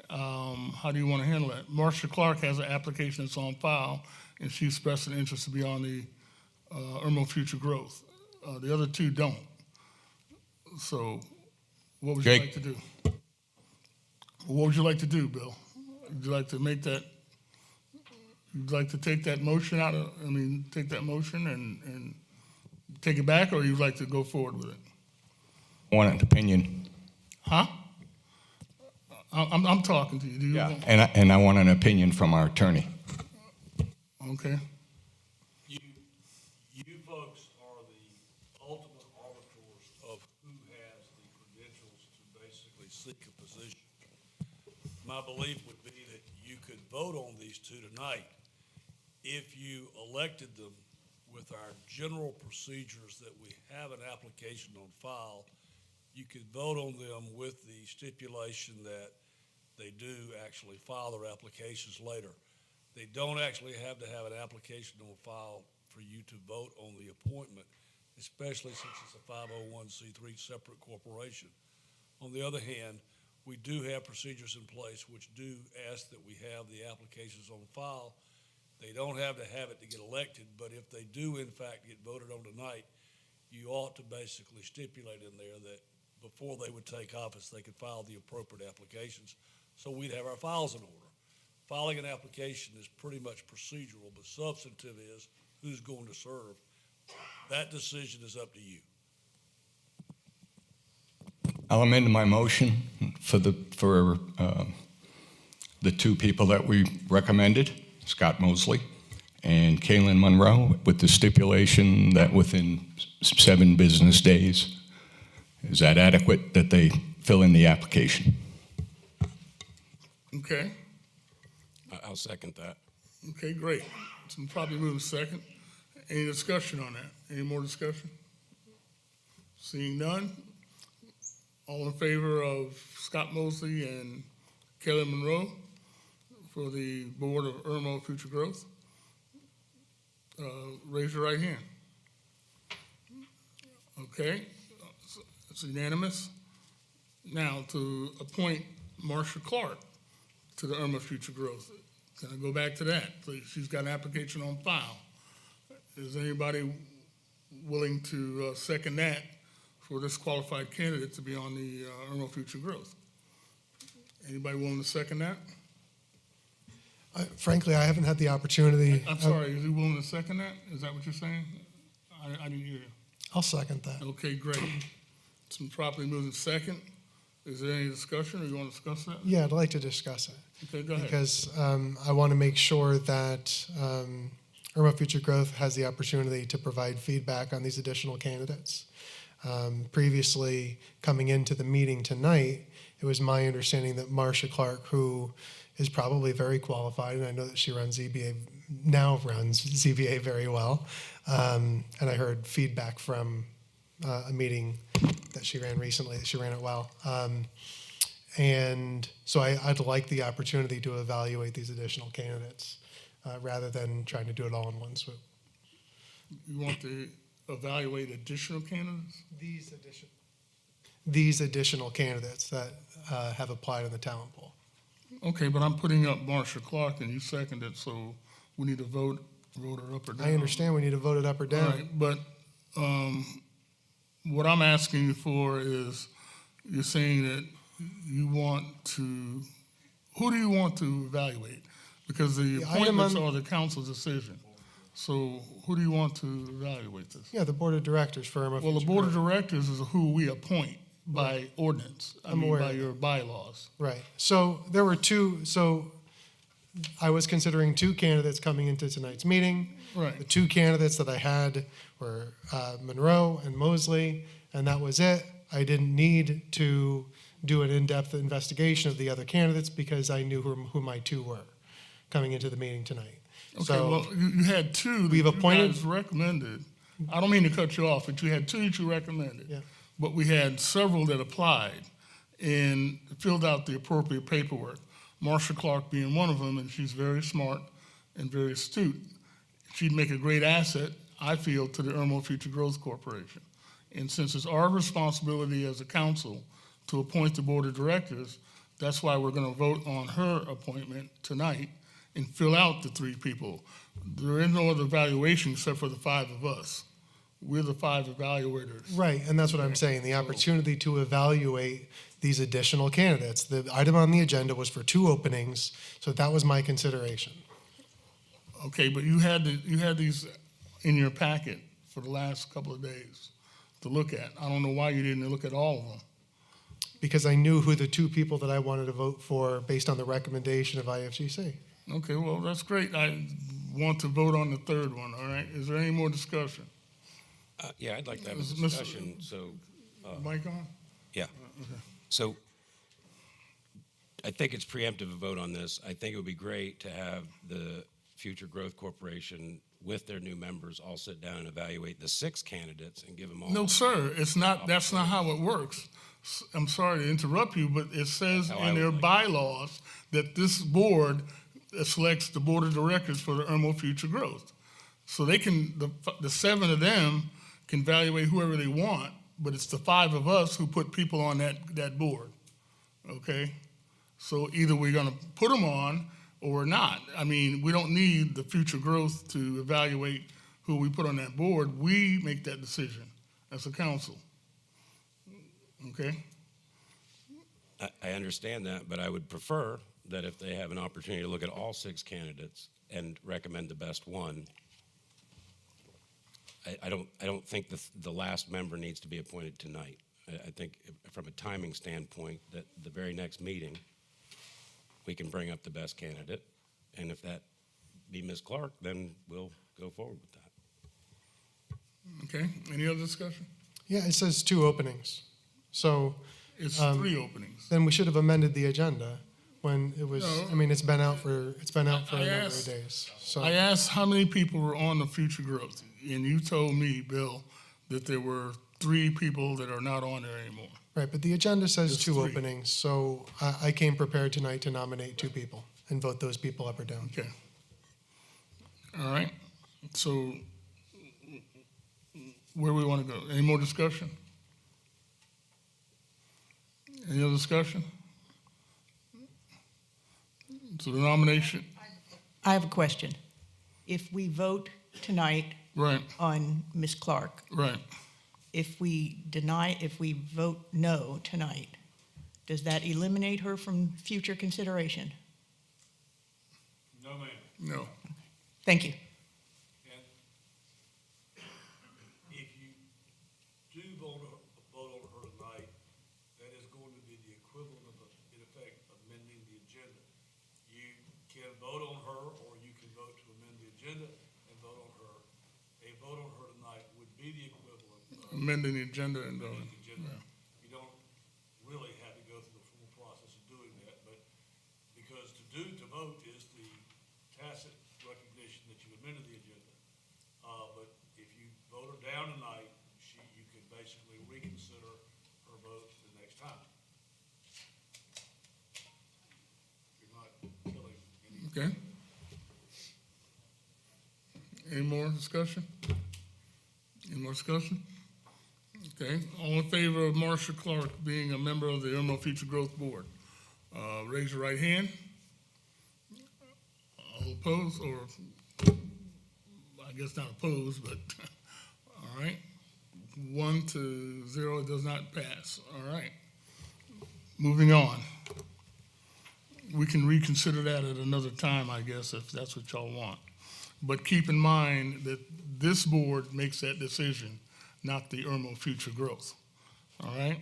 How do you want to handle that? Marsha Clark has an application that's on file, and she expressed an interest to be on the Irmo Future Growth. The other two don't. So, what would you like to do? What would you like to do, Bill? Would you like to make that? You'd like to take that motion out of? Take that motion and take it back, or you'd like to go forward with it? I want an opinion. Huh? I'm talking to you. Do you Yeah, want- and I want an opinion from our attorney. Okay. You folks are the ultimate arbiters of who has the credentials to basically seek a position. My belief would be that you could vote on these two tonight if you elected them with our general procedures that we have an application on file. You could vote on them with the stipulation that they do actually file their applications later. They don't actually have to have an application on file for you to vote on the appointment, especially since it's a 501c3 separate corporation. On the other hand, we do have procedures in place which do ask that we have the applications on file. They don't have to have it to get elected, but if they do in fact get voted on tonight, you ought to basically stipulate in there that before they would take office, they could file the appropriate applications, so we'd have our files in order. Filing an application is pretty much procedural, but substantive is who's going to serve. That decision is up to you. I'll amend my motion for the two people that we recommended, Scott Mosley and Kaylin Monroe, with the stipulation that within 7 business days. Is that adequate that they fill in the application? Okay. I'll second that. Okay, great. So I'm probably moving second. Any discussion on that? Any more discussion? Seeing none. All in favor of Scott Mosley and Kelly Monroe for the Board of Irmo Future Growth? Raise your right hand. Okay, it's unanimous. Now to appoint Marsha Clark to the Irmo Future Growth. Can I go back to that, please? She's got an application on file. Is anybody willing to second that for this qualified candidate to be on the Irmo Future Growth? Anybody willing to second that? Frankly, I haven't had the opportunity. I'm sorry, is he willing to second that? Is that what you're saying? I didn't hear you. I'll second that. Okay, great. It's been properly moved in second. Is there any discussion, or you want to discuss that? Yeah, I'd like to discuss it. Okay, go ahead. Because I want to make sure that Irmo Future Growth has the opportunity to provide feedback on these additional candidates. Previously, coming into the meeting tonight, it was my understanding that Marcia Clark, who is probably very qualified, and I know that she runs ZBA very well, and I heard feedback from a meeting that she ran recently, that she ran it well. And so I'd like the opportunity to evaluate these additional candidates rather than trying to do it all in one swoop. You want to evaluate additional candidates? These additional candidates that have applied in the talent pool. Okay, but I'm putting up Marcia Clark and you seconded, so we need to vote her up or down. I understand we need to vote it up or down. All right, but what I'm asking you for is, you're saying that you want to, who do you want to evaluate? Because the appointments are the council's decision. So who do you want to evaluate this? Yeah, the board of directors for Irmo. Well, the board of directors is who we appoint by ordinance. I'm aware by of your bylaws. Right. So there were two, so I was considering two candidates coming into tonight's meeting. Right. The two candidates that I had were Monroe and Mosley, and that was it. I didn't need to do an in-depth investigation of the other candidates because I knew who my two were coming into the meeting tonight. Okay, So well, you had two that appointed- you guys recommended. I don't mean to cut you off, but you had two that you recommended. Yeah. But we had several that applied and filled out the appropriate paperwork. Marcia Clark being one of them, and she's very smart and very astute. She'd make a great asset, I feel, to the Irmo Future Growth Corporation. And since it's our responsibility as a council to appoint the board of directors, that's why we're going to vote on her appointment tonight and fill out the three people. There is no other evaluation except for the five of us. We're the five evaluators. Right, and that's what I'm saying, the opportunity to evaluate these additional candidates. The item on the agenda was for two openings, so that was my consideration. Okay, but you had these in your packet for the last couple of days to look at. I don't know why you didn't look at all of them. Because I knew who the two people that I wanted to vote for based on the recommendation of IFGC. Okay, well, that's great. I want to vote on the third one, all right? Is there any more discussion? Yeah, I'd like to have a Mr. discussion, so. Mic on? Yeah. So I think it's preemptive to vote on this. I think it would be great to have the Future Growth Corporation with their new members all sit down and evaluate the 6 candidates and give them all. No, sir, it's not, that's not how it works. I'm sorry to interrupt you, but it says in their bylaws that this board selects the board of directors for the Irmo Future Growth. So they can, the 7 of them can evaluate whoever they want, but it's the 5 of us who put people on that board, okay? So either we're gonna put them on or not. I mean, we don't need the Future Growth to evaluate who we put on that board. We make that decision as a council, okay? I understand that, but I would prefer that if they have an opportunity to look at all 6 candidates and recommend the best one, I don't think the last member needs to be appointed tonight. I think from a timing standpoint, that the very next meeting, we can bring up the best candidate, and if that be Ms. Clark, then we'll go forward with that. Okay, any other discussion? Yeah, it says 2 openings. So It's 3 openings. then we should have amended the agenda when it was, No. I mean, it's been out for a number of asked- days. So I asked how many people were on the Future Growth, and you told me, Bill, that there were 3 people that are not on there anymore. Right, but the agenda says It's 2 3. openings, so I came prepared tonight to nominate 2 people and vote those people up or down. Okay. All right, so where we want to go? Any more discussion? Any other discussion? So the nomination, I have a question. If we vote tonight right, on Ms. Clark, right. if we vote no tonight, does that eliminate her from future consideration? No, ma'am. No. Thank you. And if you do vote on her tonight, that is going to be the equivalent of, in effect, amending the agenda. You can vote on her, or you can vote to amend the agenda and vote on her. A vote on her tonight would be the equivalent of amending the agenda and voting. amending the agenda. Yeah. You don't really have to go through the full process of doing that, but because to vote is the tacit recognition that you amended the agenda. But if you vote her down tonight, you can basically reconsider her vote the next time. You're not killing any. Okay. Any more discussion? Any more discussion? Okay, all in favor of Marcia Clark being a member of the Irmo Future Growth Board? Raise your right hand. All opposed, or I guess not opposed, but all right. 1-0, it does not pass. All right. Moving on. We can reconsider that at another time, I guess, if that's what y'all want. But keep in mind that this board makes that decision, not the Irmo Future Growth. All right?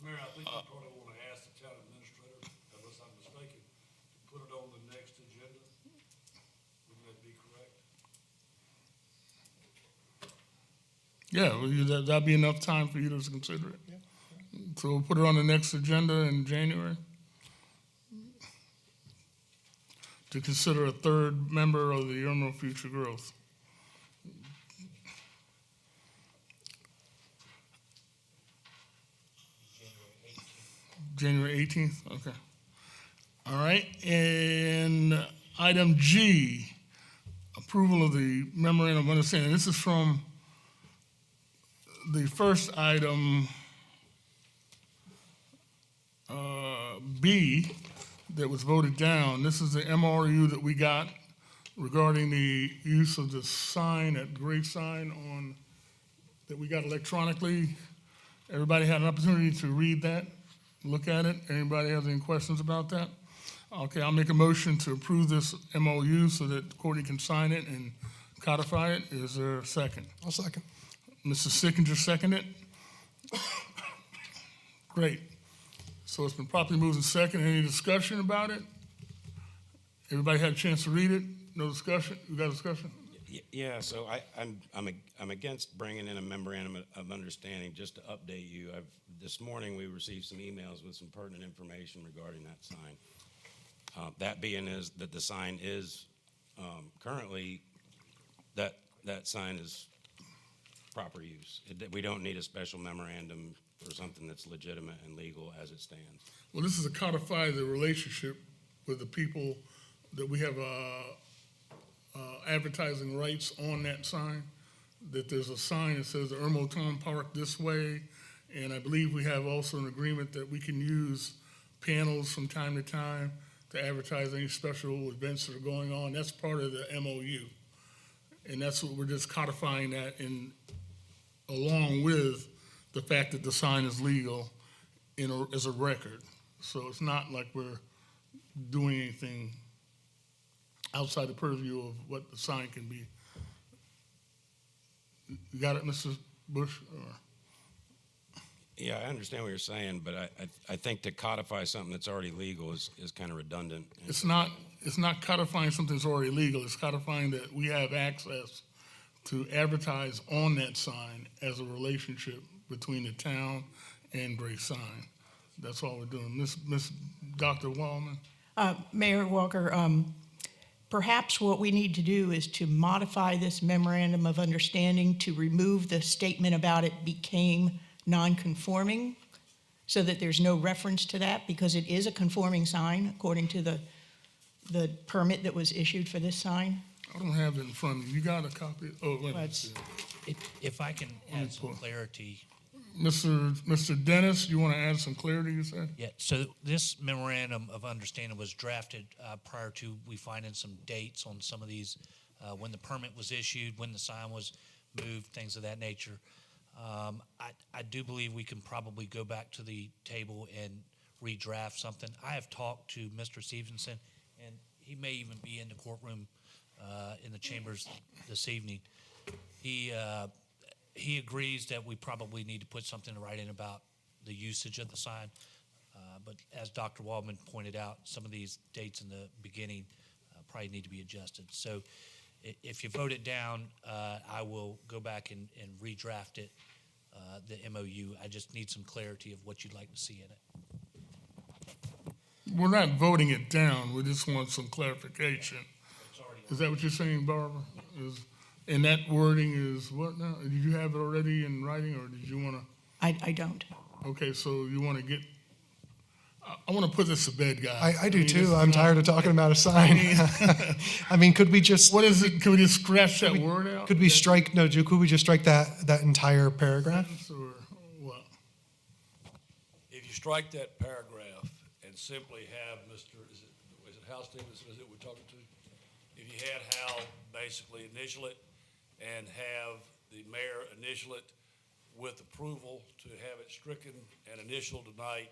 Mayor, I think you probably want to ask the town administrator, unless I'm mistaken, to put it on the next agenda. Wouldn't that be correct? Yeah, well, that'd be enough time for you to consider it. So we'll put it on the next agenda in January to consider a third member of the Irmo Future Growth. January 18th, okay. All right, and item G, approval of the memorandum of understanding. This is from the first item, B, that was voted down. This is the MRU that we got regarding the use of the sign, that gray sign on, that we got electronically. Everybody had an opportunity to read that, look at it. Anybody has any questions about that? Okay, I'll make a motion to approve this MOU so that Courtney can sign it and codify it. Is there a second? I'll second. Mrs. Sickinger seconded. Great. So it's been properly moved and second. Any discussion about it? Everybody had a chance to read it? No discussion? You got a discussion? Yeah, so I'm against bringing in a memorandum of understanding. Just to update you, this morning we received some emails with some pertinent information regarding that sign. That being is that the sign is currently, that sign is proper use. We don't need a special memorandum for something that's legitimate and legal as it stands. Well, this is to codify the relationship with the people that we have advertising rights on that sign, that there's a sign that says the Irmo Town Park this way, and I believe we have also an agreement that we can use panels from time to time to advertise any special events that are going on. That's part of the MOU. And that's what we're just codifying that in, along with the fact that the sign is legal as a record. So it's not like we're doing anything outside the purview of what the sign can be. You got it, Mr. Bush? Yeah, I understand what you're saying, but I think to codify something that's already legal is kind of redundant. It's not codifying something that's already legal. It's codifying that we have access to advertise on that sign as a relationship between the town and Gray Sign. That's all we're doing. Miss Dr. Wallman? Mayor Walker, perhaps what we need to do is to modify this memorandum of understanding to remove the statement about it became non-conforming so that there's no reference to that, because it is a conforming sign according to the permit that was issued for this sign. I don't have it in front of me. You got a copy? Oh, wait a minute. If I can add some clarity. Mr. Dennis, you want to add some clarity, you said? Yeah, so this memorandum of understanding was drafted prior to we finding some dates on some of these, when the permit was issued, when the sign was moved, things of that nature. I do believe we can probably go back to the table and redraft something. I have talked to Mr. Stevenson, and he may even be in the courtroom in the chambers this evening. He agrees that we probably need to put something to write in about the usage of the sign. But as Dr. Waldman pointed out, some of these dates in the beginning probably need to be adjusted. So if you vote it down, I will go back and redraft it the MOU. I just need some clarity of what you'd like to see in it. We're not voting it down, we just want some clarification. Is that what you're saying, Barbara? And that wording is what now? Did you have it already in writing, or did you want to? I don't. Okay, so you want to get, I want to put this to bed, guys. I do mean, this too. is I'm not- tired of talking about a sign. I mean, could we just, What is it, can we just scratch that word out? could we strike, no, could we just strike that entire paragraph? Or what? If you strike that paragraph and simply have Mr., is it Hal Stevenson, is it we're talking to? If you had Hal basically initial it and have the mayor initial it with approval to have it stricken and initial tonight,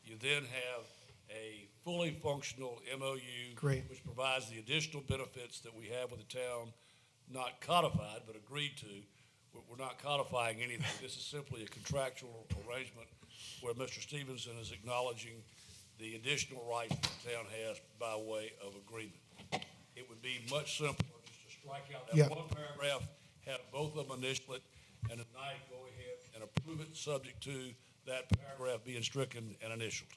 you then have a fully functional MOU. Great. Which provides the additional benefits that we have with the town, not codified, but agreed to. We're not codifying anything. This is simply a contractual arrangement where Mr. Stevenson is acknowledging the additional rights the town has by way of agreement. It would be much simpler just to strike out that Yeah. one paragraph, have both of them initial it, and tonight go ahead and approve it subject to that paragraph being stricken and initialed.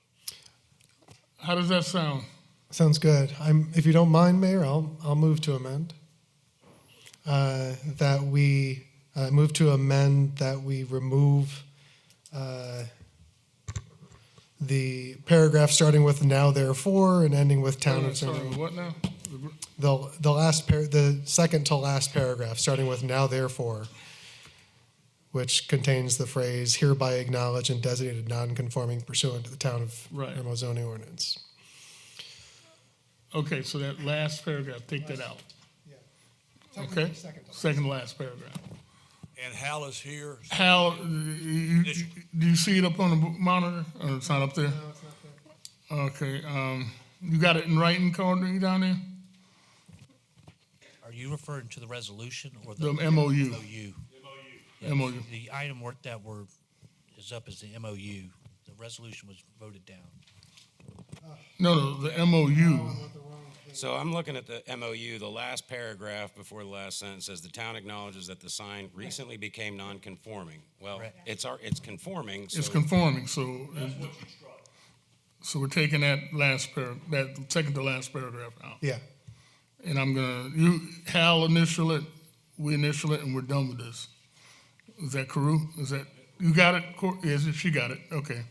How does that sound? Sounds good. If you don't mind, Mayor, I'll move to amend. That we move to amend that we remove the paragraph starting with now therefore and ending with town of Sorry, San. what now? The second to last paragraph starting with now therefore, which contains the phrase hereby acknowledged and designated non-conforming pursuant to the town of Right. Irmo zoning ordinance. Okay, so that last paragraph, take that out. Okay? Second to last paragraph. And Hal is here. Hal, do you see it up on the monitor? Or it's not up there? No, it's not there. Okay, you got it in writing, Courtney, down there? Are you referring to the resolution or The the MOU. MOU? Yes, MOU. The item is up as the MOU. The resolution was voted down. No, the MOU. So I'm looking at the MOU, the last paragraph before the last sentence says the town acknowledges that the sign recently became non-conforming. Well, Right. it's conforming, so. It's conforming, so, so we're taking that that second to last paragraph out. Yeah. And I'm gonna, Hal initial it, we initial it, and we're done with this. Is that Carew? Is that, you got it? Yes, she got it, okay.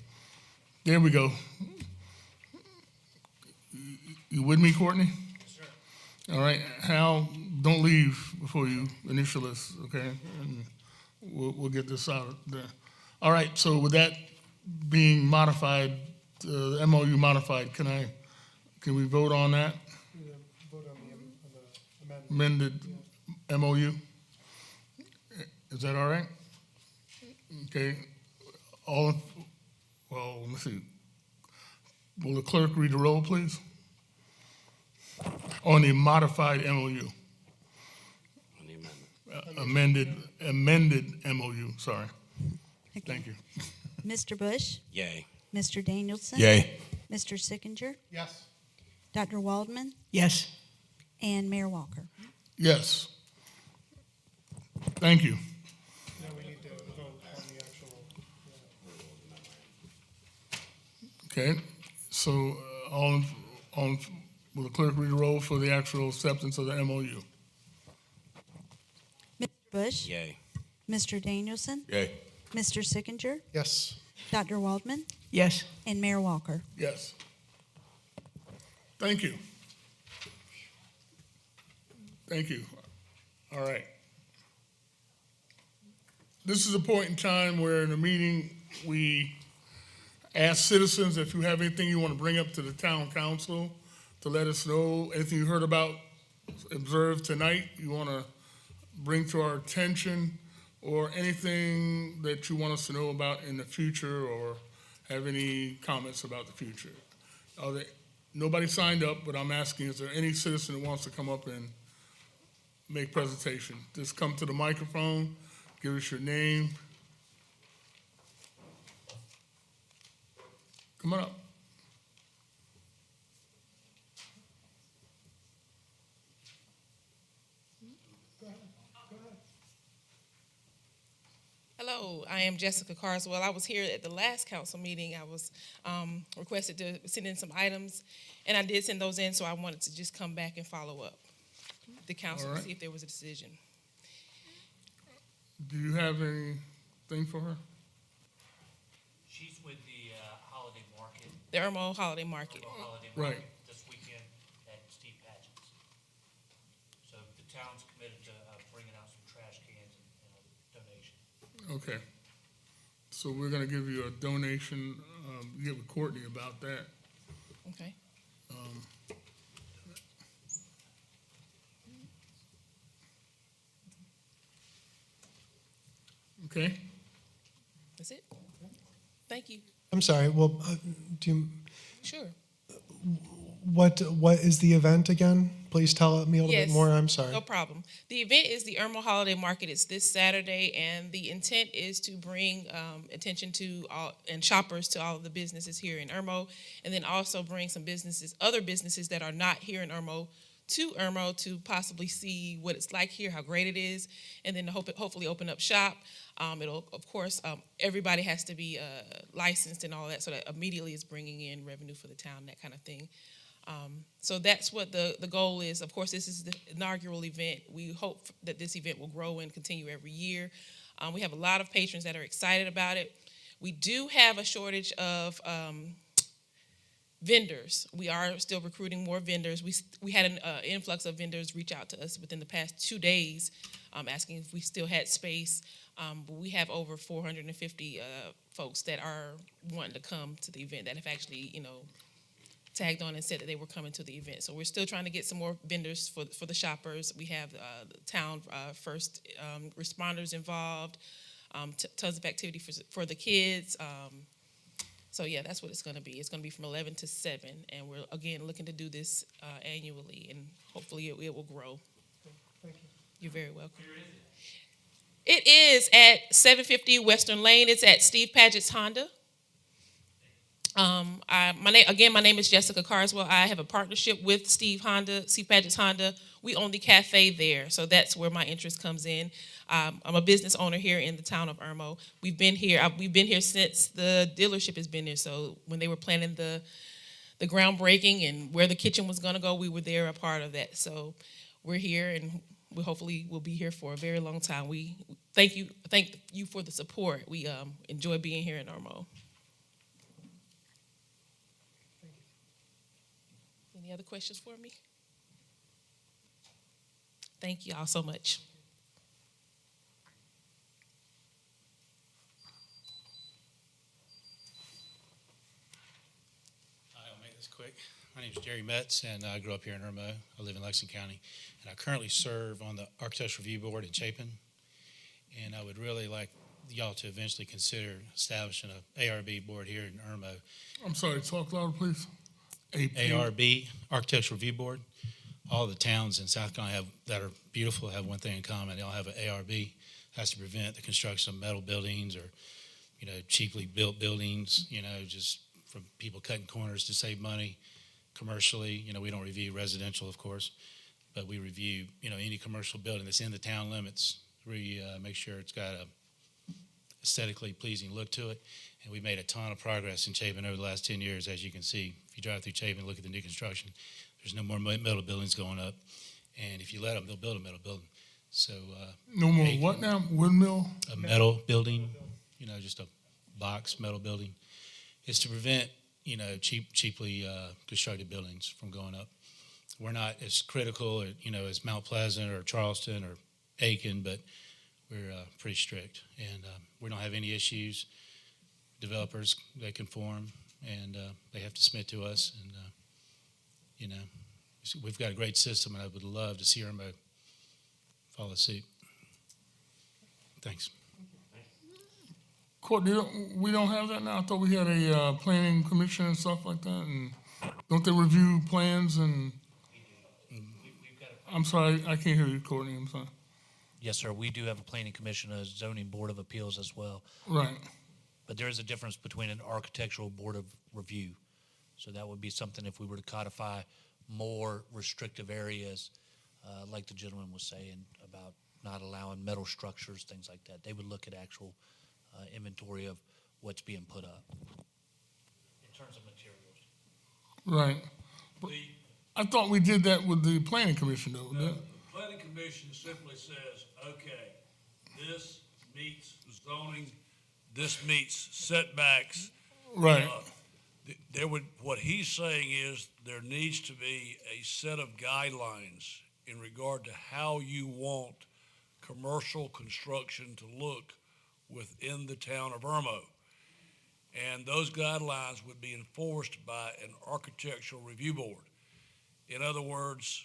There we go. You with me, Courtney? Yes, sir. All right, Hal, don't leave before you initial this, okay? And we'll get this out of there. All right, so with that being modified, the MOU modified, can we vote on that? Vote on the Amended MOU? Is that all right? Okay, well, let's see. Will the clerk read the roll, please? On the modified MOU. On the amendment. Amended MOU, sorry. Thank you. Mr. Bush, Yay. Mr. Danielson. Yay. Mr. Sickinger, Yes. Dr. Waldman, Yes. and Mayor Walker. Yes. Thank you. Now we need to vote on the actual. Okay, so will the clerk read the roll for the actual acceptance of the MOU? Mr. Bush, Yay. Mr. Danielson, Yay. Mr. Sickinger, Yes. Dr. Waldman, Yes. and Mayor Walker. Yes. Thank you. Thank you. All right. This is a point in time where in a meeting, we ask citizens if you have anything you want to bring up to the town council to let us know, anything you heard about, observed tonight, you want to bring to our attention, or anything that you want us to know about in the future, or have any comments about the future. Nobody signed up, but I'm asking, is there any citizen that wants to come up and make presentation? Just come to the microphone, give us your name. Come on up. Hello, I am Jessica Carswell. I was here at the last council meeting. I was requested to send in some items, and I did send those in, so I wanted to just come back and follow up the council All to right. see if there was a decision. Do you have anything for her? She's with the holiday market, The Irmo Holiday Market. holiday Right. market this weekend at Steve Paget's. So the town's committed to bringing out some trash cans and a donation. Okay. So we're gonna give you a donation, get with Courtney about that. Okay. Okay? That's it. Thank you. I'm sorry, well, Sure. what is the event again? Please tell me a little bit more, I'm sorry. No problem. The event is the Irmo Holiday Market. It's this Saturday, and the intent is to bring attention to all and shoppers to all of the businesses here in Irmo, and then also bring some businesses, other businesses that are not here in Irmo, to Irmo to possibly see what it's like here, how great it is, and then hopefully open up shop. It'll, of course, everybody has to be licensed and all that, so that immediately is bringing in revenue for the town, that kind of thing. So that's what the goal is. Of course, this is the inaugural event. We hope that this event will grow and continue every year. We have a lot of patrons that are excited about it. We do have a shortage of vendors. We are still recruiting more vendors. We had an influx of vendors reach out to us within the past 2 days, asking if we still had space. But we have over 450 folks that are wanting to come to the event that have actually, tagged on and said that they were coming to the event. So we're still trying to get some more vendors for the shoppers. We have the town first responders involved, tons of activity for the kids. So yeah, that's what it's going to be. It's going to be from 11 to 7, and we're again looking to do this annually, and hopefully it will grow. Thank you. You're very welcome. It is at 750 Western Lane. It's at Steve Paget's Honda. My name is Jessica Carswell. I have a partnership with Steve Paget's Honda. We own the cafe there, so that's where my interest comes in. I'm a business owner here in the town of Irmo. We've been here since the dealership has been there. So when they were planning the groundbreaking and where the kitchen was going to go, we were there, a part of that. So we're here, and we hopefully will be here for a very long time. We thank you for the support. We enjoy being here in Irmo. Any other questions for me? Thank you all so much. I'll make this quick. My name is Jerry Metz, and I grew up here in Irmo. I live in Lexington County, and I currently serve on the Architectural Review Board in Chapin. And I would really like y'all to eventually consider establishing an ARB board here in Irmo. I'm sorry, talk louder, please. ARB, Architectural Review Board. All the towns in South Carolina that are beautiful have one thing in common. They all have an ARB. It has to prevent the construction of metal buildings or, cheaply built buildings, just from people cutting corners to save money. Commercially, we don't review residential, of course, but we review, any commercial building that's in the town limits. We make sure it's got a aesthetically pleasing look to it. And we made a ton of progress in Chapin over the last 10 years, as you can see. If you drive through Chapin and look at the new construction, there's no more metal buildings going up. And if you let them, they'll build a metal building. So no more what now? Windmill? A metal building, just a box metal building. It's to prevent, cheaply constructed buildings from going up. We're not as critical, as Mount Pleasant or Charleston or Aiken, but we're pretty strict. And we don't have any issues. Developers, they conform, and they have to submit to us. And, we've got a great system, and I would love to see Irmo follow suit. Thanks. Courtney, we don't have that now. I thought we had a planning commission and stuff like that. And don't they review plans? And I'm sorry, I can't hear you, Courtney. I'm sorry. Yes, sir. We do have a planning commission, a zoning board of appeals as well. Right. But there is a difference between an architectural board of review. So that would be something if we were to codify more restrictive areas, like the gentleman was saying about not allowing metal structures, things like that. They would look at actual inventory of what's being put up. In terms of materials. Right. I thought we did that with the planning commission, though. No, the planning commission simply says, okay, this meets zoning, this meets setbacks. Right. What he's saying is there needs to be a set of guidelines in regard to how you want commercial construction to look within the town of Irmo. And those guidelines would be enforced by an architectural review board. In other words,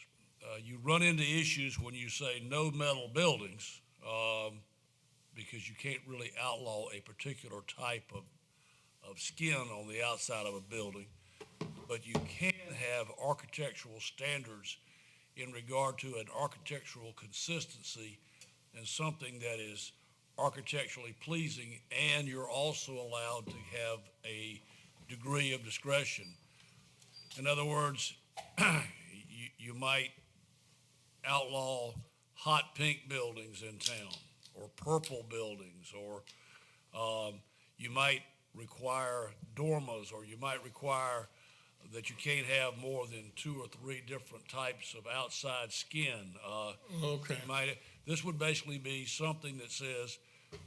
you run into issues when you say no metal buildings, because you can't really outlaw a particular type of skin on the outside of a building, but you can have architectural standards in regard to an architectural consistency and something that is architecturally pleasing, and you're also allowed to have a degree of discretion. In other words, you might outlaw hot pink buildings in town, or purple buildings, or you might require dormers, or you might require that you can't have more than 2 or 3 different types of outside skin. Okay. This would basically be something that says,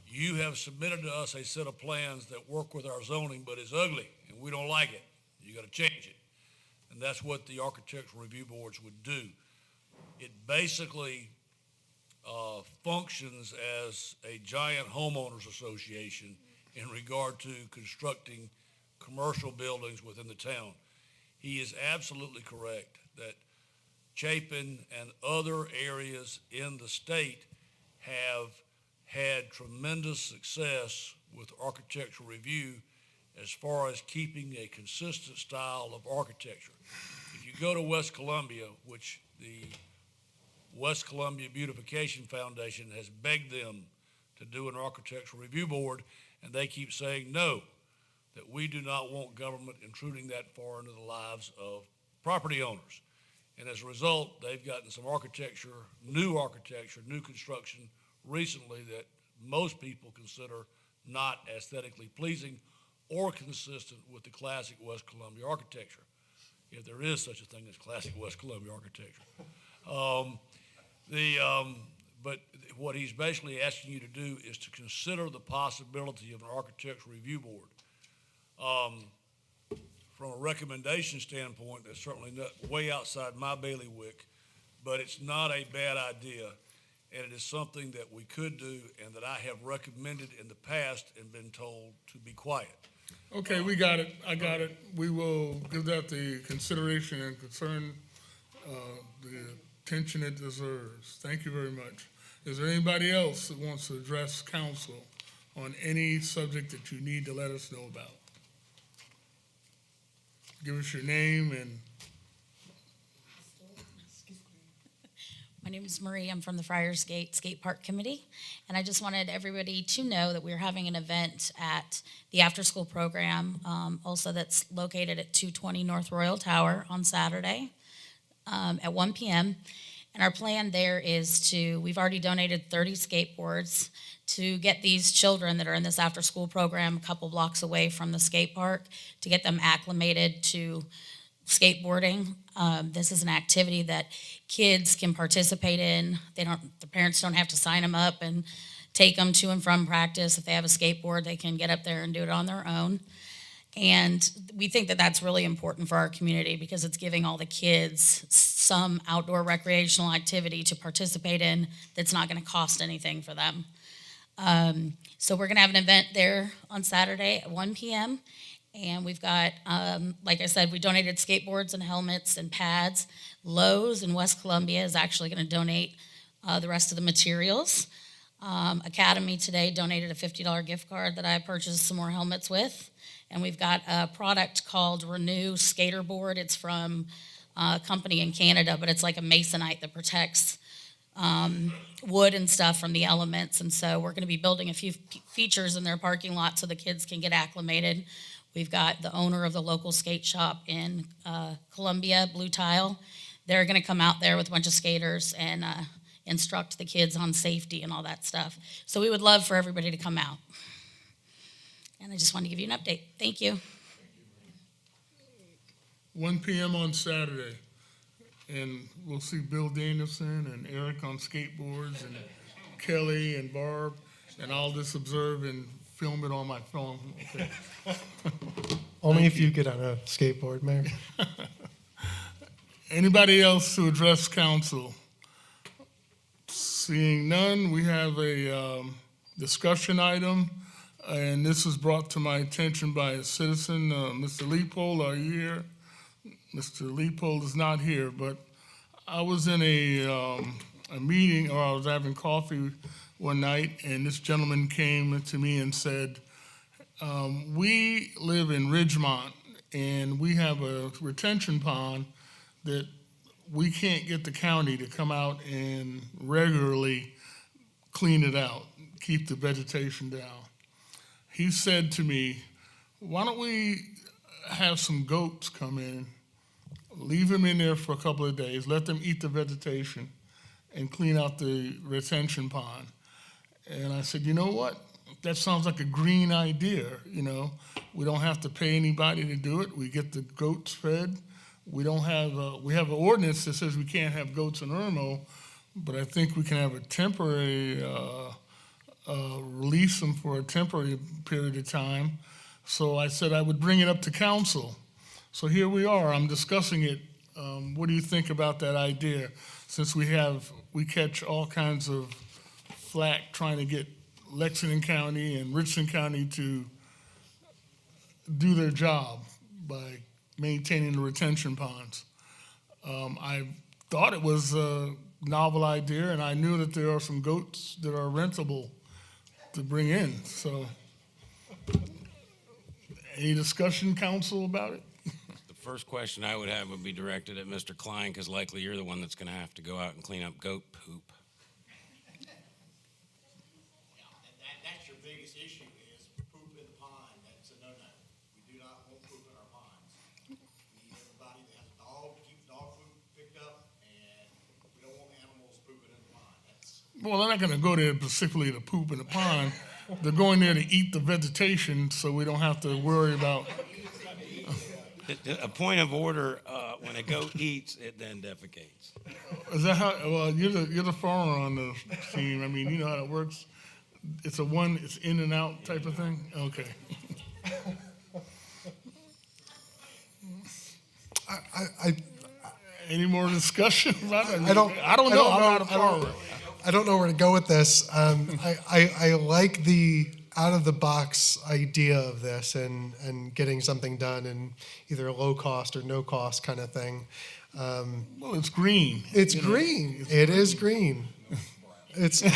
you have submitted to us a set of plans that work with our zoning, but it's ugly, and we don't like it. You gotta change it. And that's what the architectural review boards would do. It basically functions as a giant homeowners association in regard to constructing commercial buildings within the town. He is absolutely correct that Chapin and other areas in the state have had tremendous success with architectural review as far as keeping a consistent style of architecture. If you go to West Columbia, which the West Columbia Beautification Foundation has begged them to do an architectural review board, and they keep saying no, that we do not want government intruding that far into the lives of property owners. And as a result, they've gotten some new construction recently that most people consider not aesthetically pleasing or consistent with the classic West Columbia architecture, if there is such a thing as classic West Columbia architecture. But what he's basically asking you to do is to consider the possibility of an architectural review board. From a recommendation standpoint, that's certainly not way outside my bailiwick, but it's not a bad idea, and it is something that we could do and that I have recommended in the past and been told to be quiet. Okay, we got it. I got it. We will give that the consideration and concern, the attention it deserves. Thank you very much. Is there anybody else that wants to address council on any subject that you need to let us know about? Give us your name and. My name is Marie. I'm from the Friars Gate Skate Park Committee, and I just wanted everybody to know that we're having an event at the after-school program, also that's located at 220 North Royal Tower on Saturday at 1 p.m. And our plan there is we've already donated 30 skateboards to get these children that are in this after-school program a couple blocks away from the skate park, to get them acclimated to skateboarding. This is an activity that kids can participate in. The parents don't have to sign them up and take them to and from practice. If they have a skateboard, they can get up there and do it on their own. And we think that that's really important for our community because it's giving all the kids some outdoor recreational activity to participate in that's not going to cost anything for them. So we're going to have an event there on Saturday at 1 p.m. And we've got, like I said, we donated skateboards and helmets and pads. Lowe's in West Columbia is actually going to donate the rest of the materials. Academy today donated a $50 gift card that I purchased some more helmets with. And we've got a product called Renew Skaterboard. It's from a company in Canada, but it's like a masonite that protects wood and stuff from the elements. And so we're going to be building a few features in their parking lot so the kids can get acclimated. We've got the owner of the local skate shop in Columbia, Blue Tile. They're going to come out there with a bunch of skaters and instruct the kids on safety and all that stuff. So we would love for everybody to come out. And I just wanted to give you an update. Thank you. 1 p.m. on Saturday. And we'll see Bill Danielson and Eric on skateboards and Kelly and Barb, and I'll just observe and film it on my phone. Okay. Only if you get on a skateboard, Mayor. Anybody else to address council? Seeing none, we have a discussion item, and this was brought to my attention by a citizen. Mr. Leopold, are you here? Mr. Leopold is not here, but I was in a meeting, or I was having coffee one night, and this gentleman came to me and said, we live in Ridgemont, and we have a retention pond that we can't get the county to come out and regularly clean it out, keep the vegetation down. He said to me, why don't we have some goats come in, leave them in there for a couple of days, let them eat the vegetation, and clean out the retention pond. And I said, you know what? That sounds like a green idea, you know. We don't have to pay anybody to do it. We get the goats fed. We don't have, we have an ordinance that says we can't have goats in Irmo, but I think we can have a temporary, release them for a temporary period of time. So I said I would bring it up to council. So here we are, I'm discussing it. What do you think about that idea? Since we catch all kinds of flack trying to get Lexington County and Richland County to do their job by maintaining the retention ponds. I thought it was a novel idea, and I knew that there are some goats that are rentable to bring in. So, any discussion, council, about it? The first question I would have would be directed at Mr. Klein, because likely you're the one that's going to have to go out and clean up goat poop. That's your biggest issue is poop in the pond. That's a no-no. We do not want poop in our ponds. We need everybody that has a dog to keep the dog food picked up, and we don't want animals pooping in the pond. Well, they're not going to go there specifically to poop in the pond. They're going there to eat the vegetation, so we don't have to worry about. A point of order, when a goat eats, it then defecates. Is that how? Well, you're the farmer on the team. I mean, you know how it works. It's it's in and out type of thing. Okay. Any more discussion about it? I don't know. I'm not a farmer. I don't know where to go with this. I like the out-of-the-box idea of this and getting something done in either a low-cost or no-cost kind of thing. Well, it's green. It's green. It is green. It's. I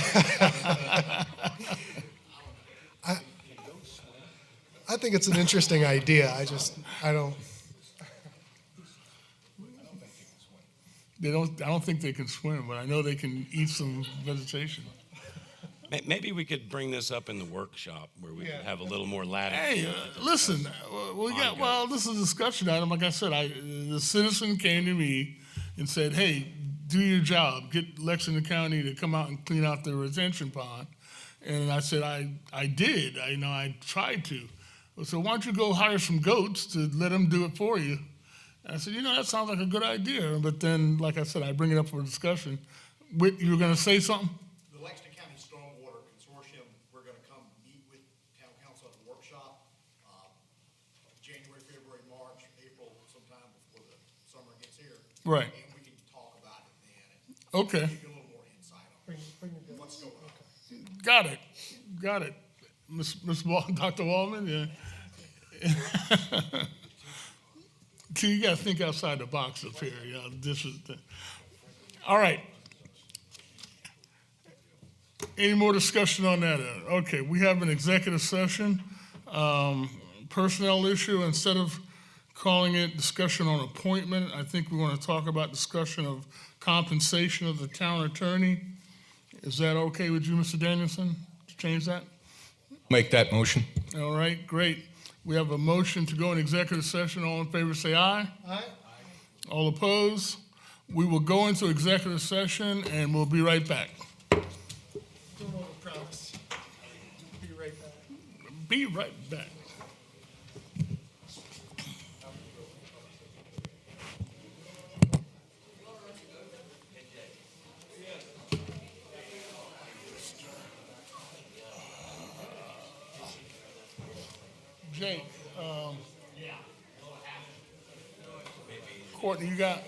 think it's an interesting idea. I don't. I don't think they can swim, but I know they can eat some vegetation. Maybe we could bring this up in the workshop where we could have a little more latitude. Hey, listen, this is a discussion item. Like I said, the citizen came to me and said, hey, do your job. Get Lexington County to come out and clean out the retention pond. And I said, I did. I tried to. So why don't you go hire some goats to let them do it for you? And I said, that sounds like a good idea. But then, like I said, I bring it up for discussion. Whit, you were going to say something? The Lexington County Stormwater Consortium, we're going to come meet with town council at the workshop, January, February, March, April, sometime before the summer gets here. Right. And we can talk about it then. Okay. Give you a little more insight on what's going on. Got it. Dr. Wallman, yeah. See, you got to think outside the box up here. All right. Any more discussion on that? Okay, we have an executive session, personnel issue. Instead of calling it discussion on appointment, I think we want to talk about discussion of compensation of the town attorney. Is that okay with you, Mr. Danielson, to change that? Make that motion. All right, great. We have a motion to go in executive session. All in favor, say aye. Aye. All opposed? We will go into executive session and we'll be right back. Don't overpromise. Be right back. Be right back. Courtney, you got?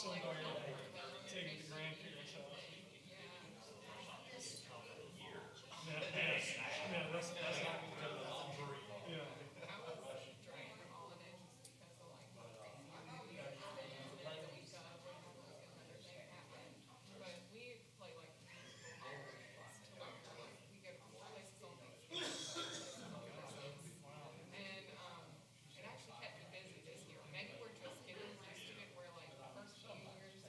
somewhere, take it to grandparents' house. Yeah, that's not good. Yeah. It actually kept me busy this year. Maybe we're just getting used to it where like the first few years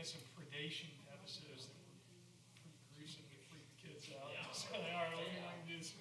some predation episodes that were pretty gruesome to freak the kids out. So they are leaving this.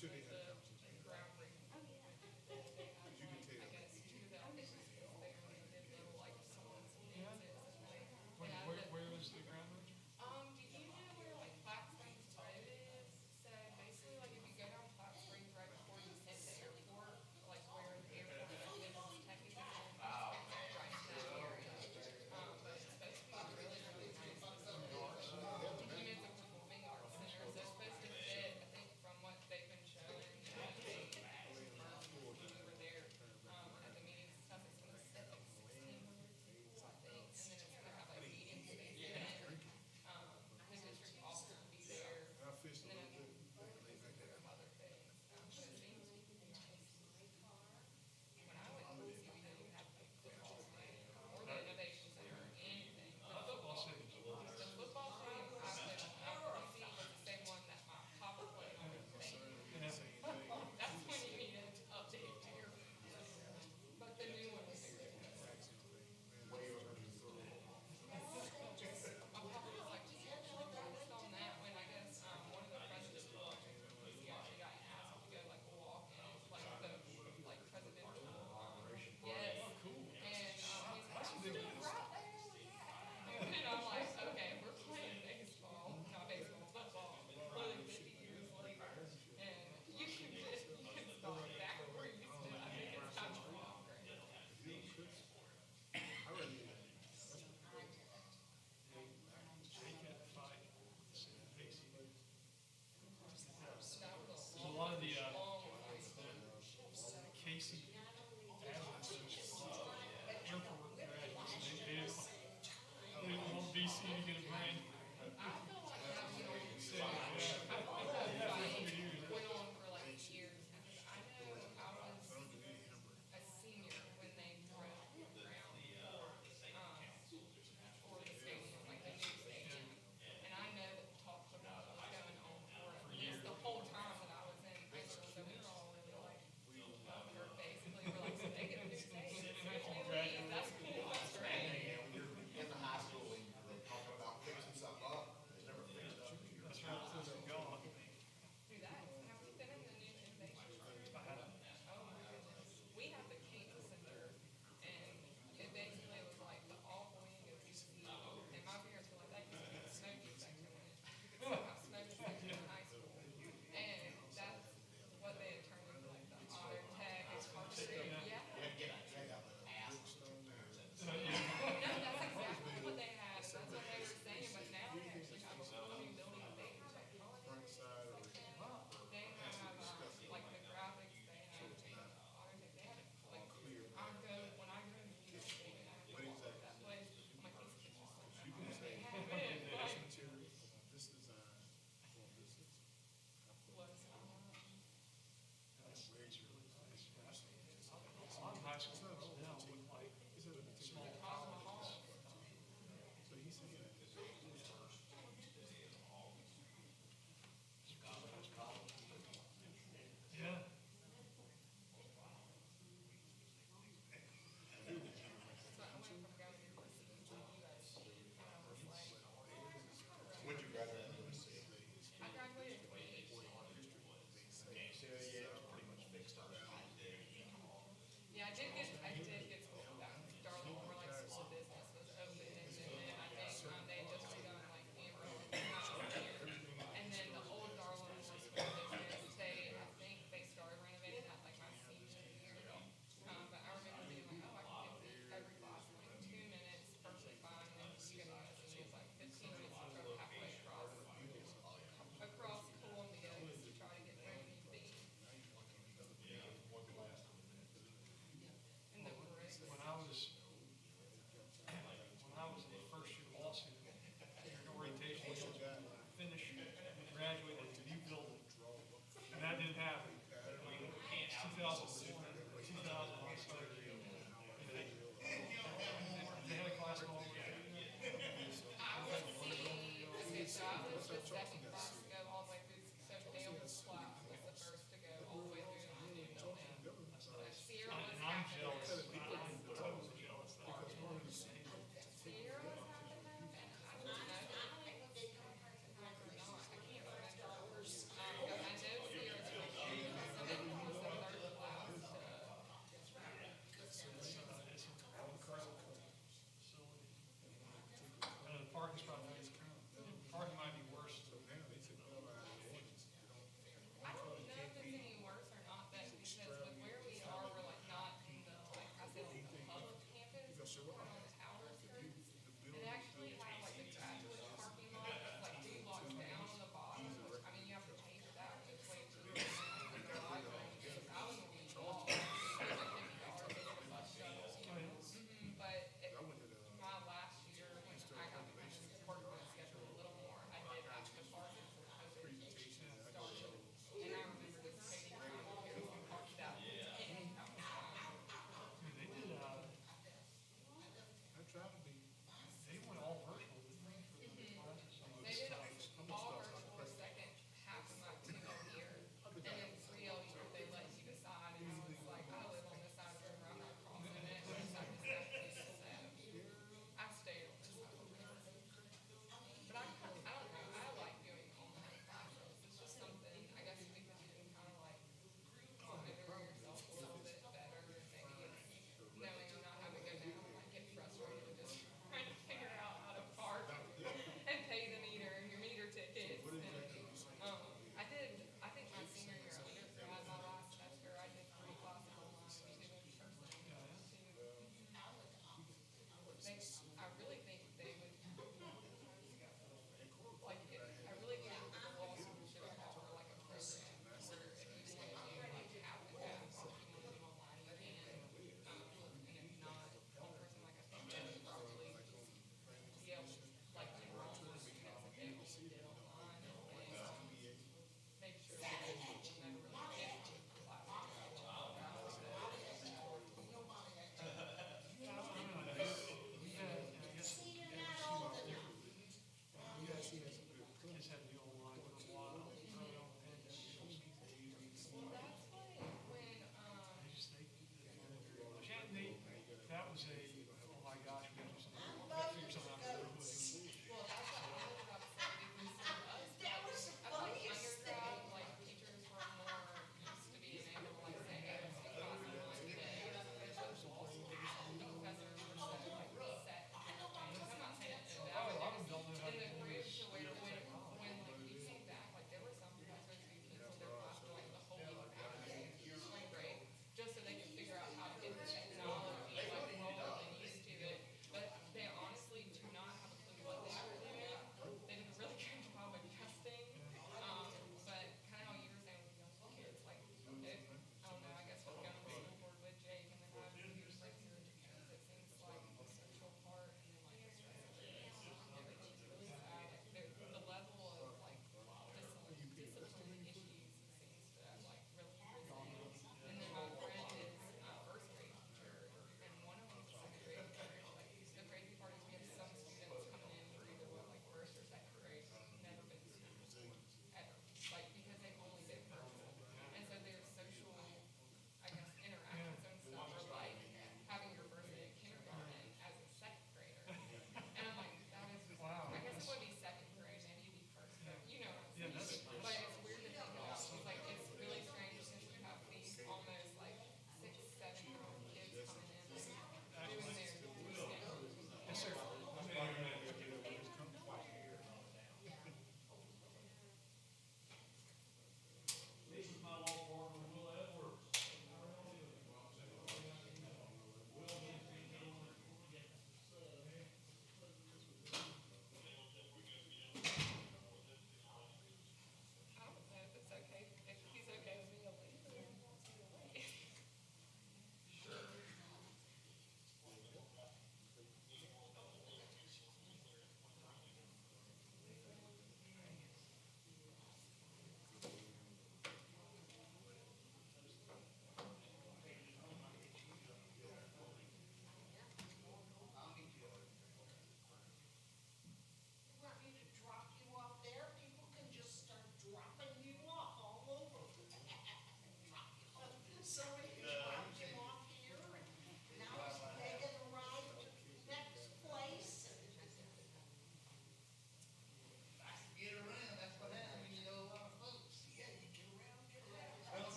should be head council. groundbreaking. You can take it. Where was the ground merger? Do you know where like Platte Springs Road is? So basically, like if you go down Platte Springs right before you hit the airport, like where the airport is technically right in that area. But it's supposed to be a really, really nice facility. It's a performing arts center, so it's supposed to fit, I think, from what they've been showing,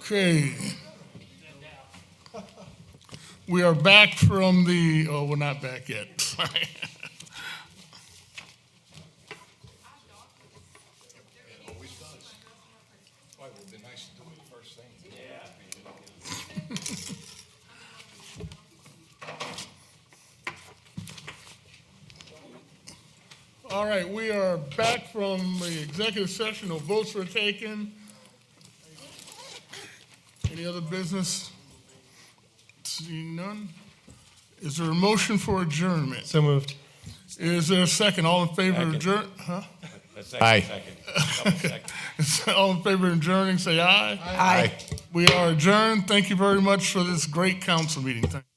Okay. We are back from the, oh, we're not back yet, sorry. Always does. Why, would it be nice to do it the first thing? All right, we are back from the executive session. No votes were taken. Any other business? Seeing none. Is there a motion for adjournment? So moved. Is there a second? All in favor of Second. adjourn? Huh? Aye. All in favor of adjourning, say aye. Aye. We are adjourned. Thank you very much for this great council meeting. Thank you.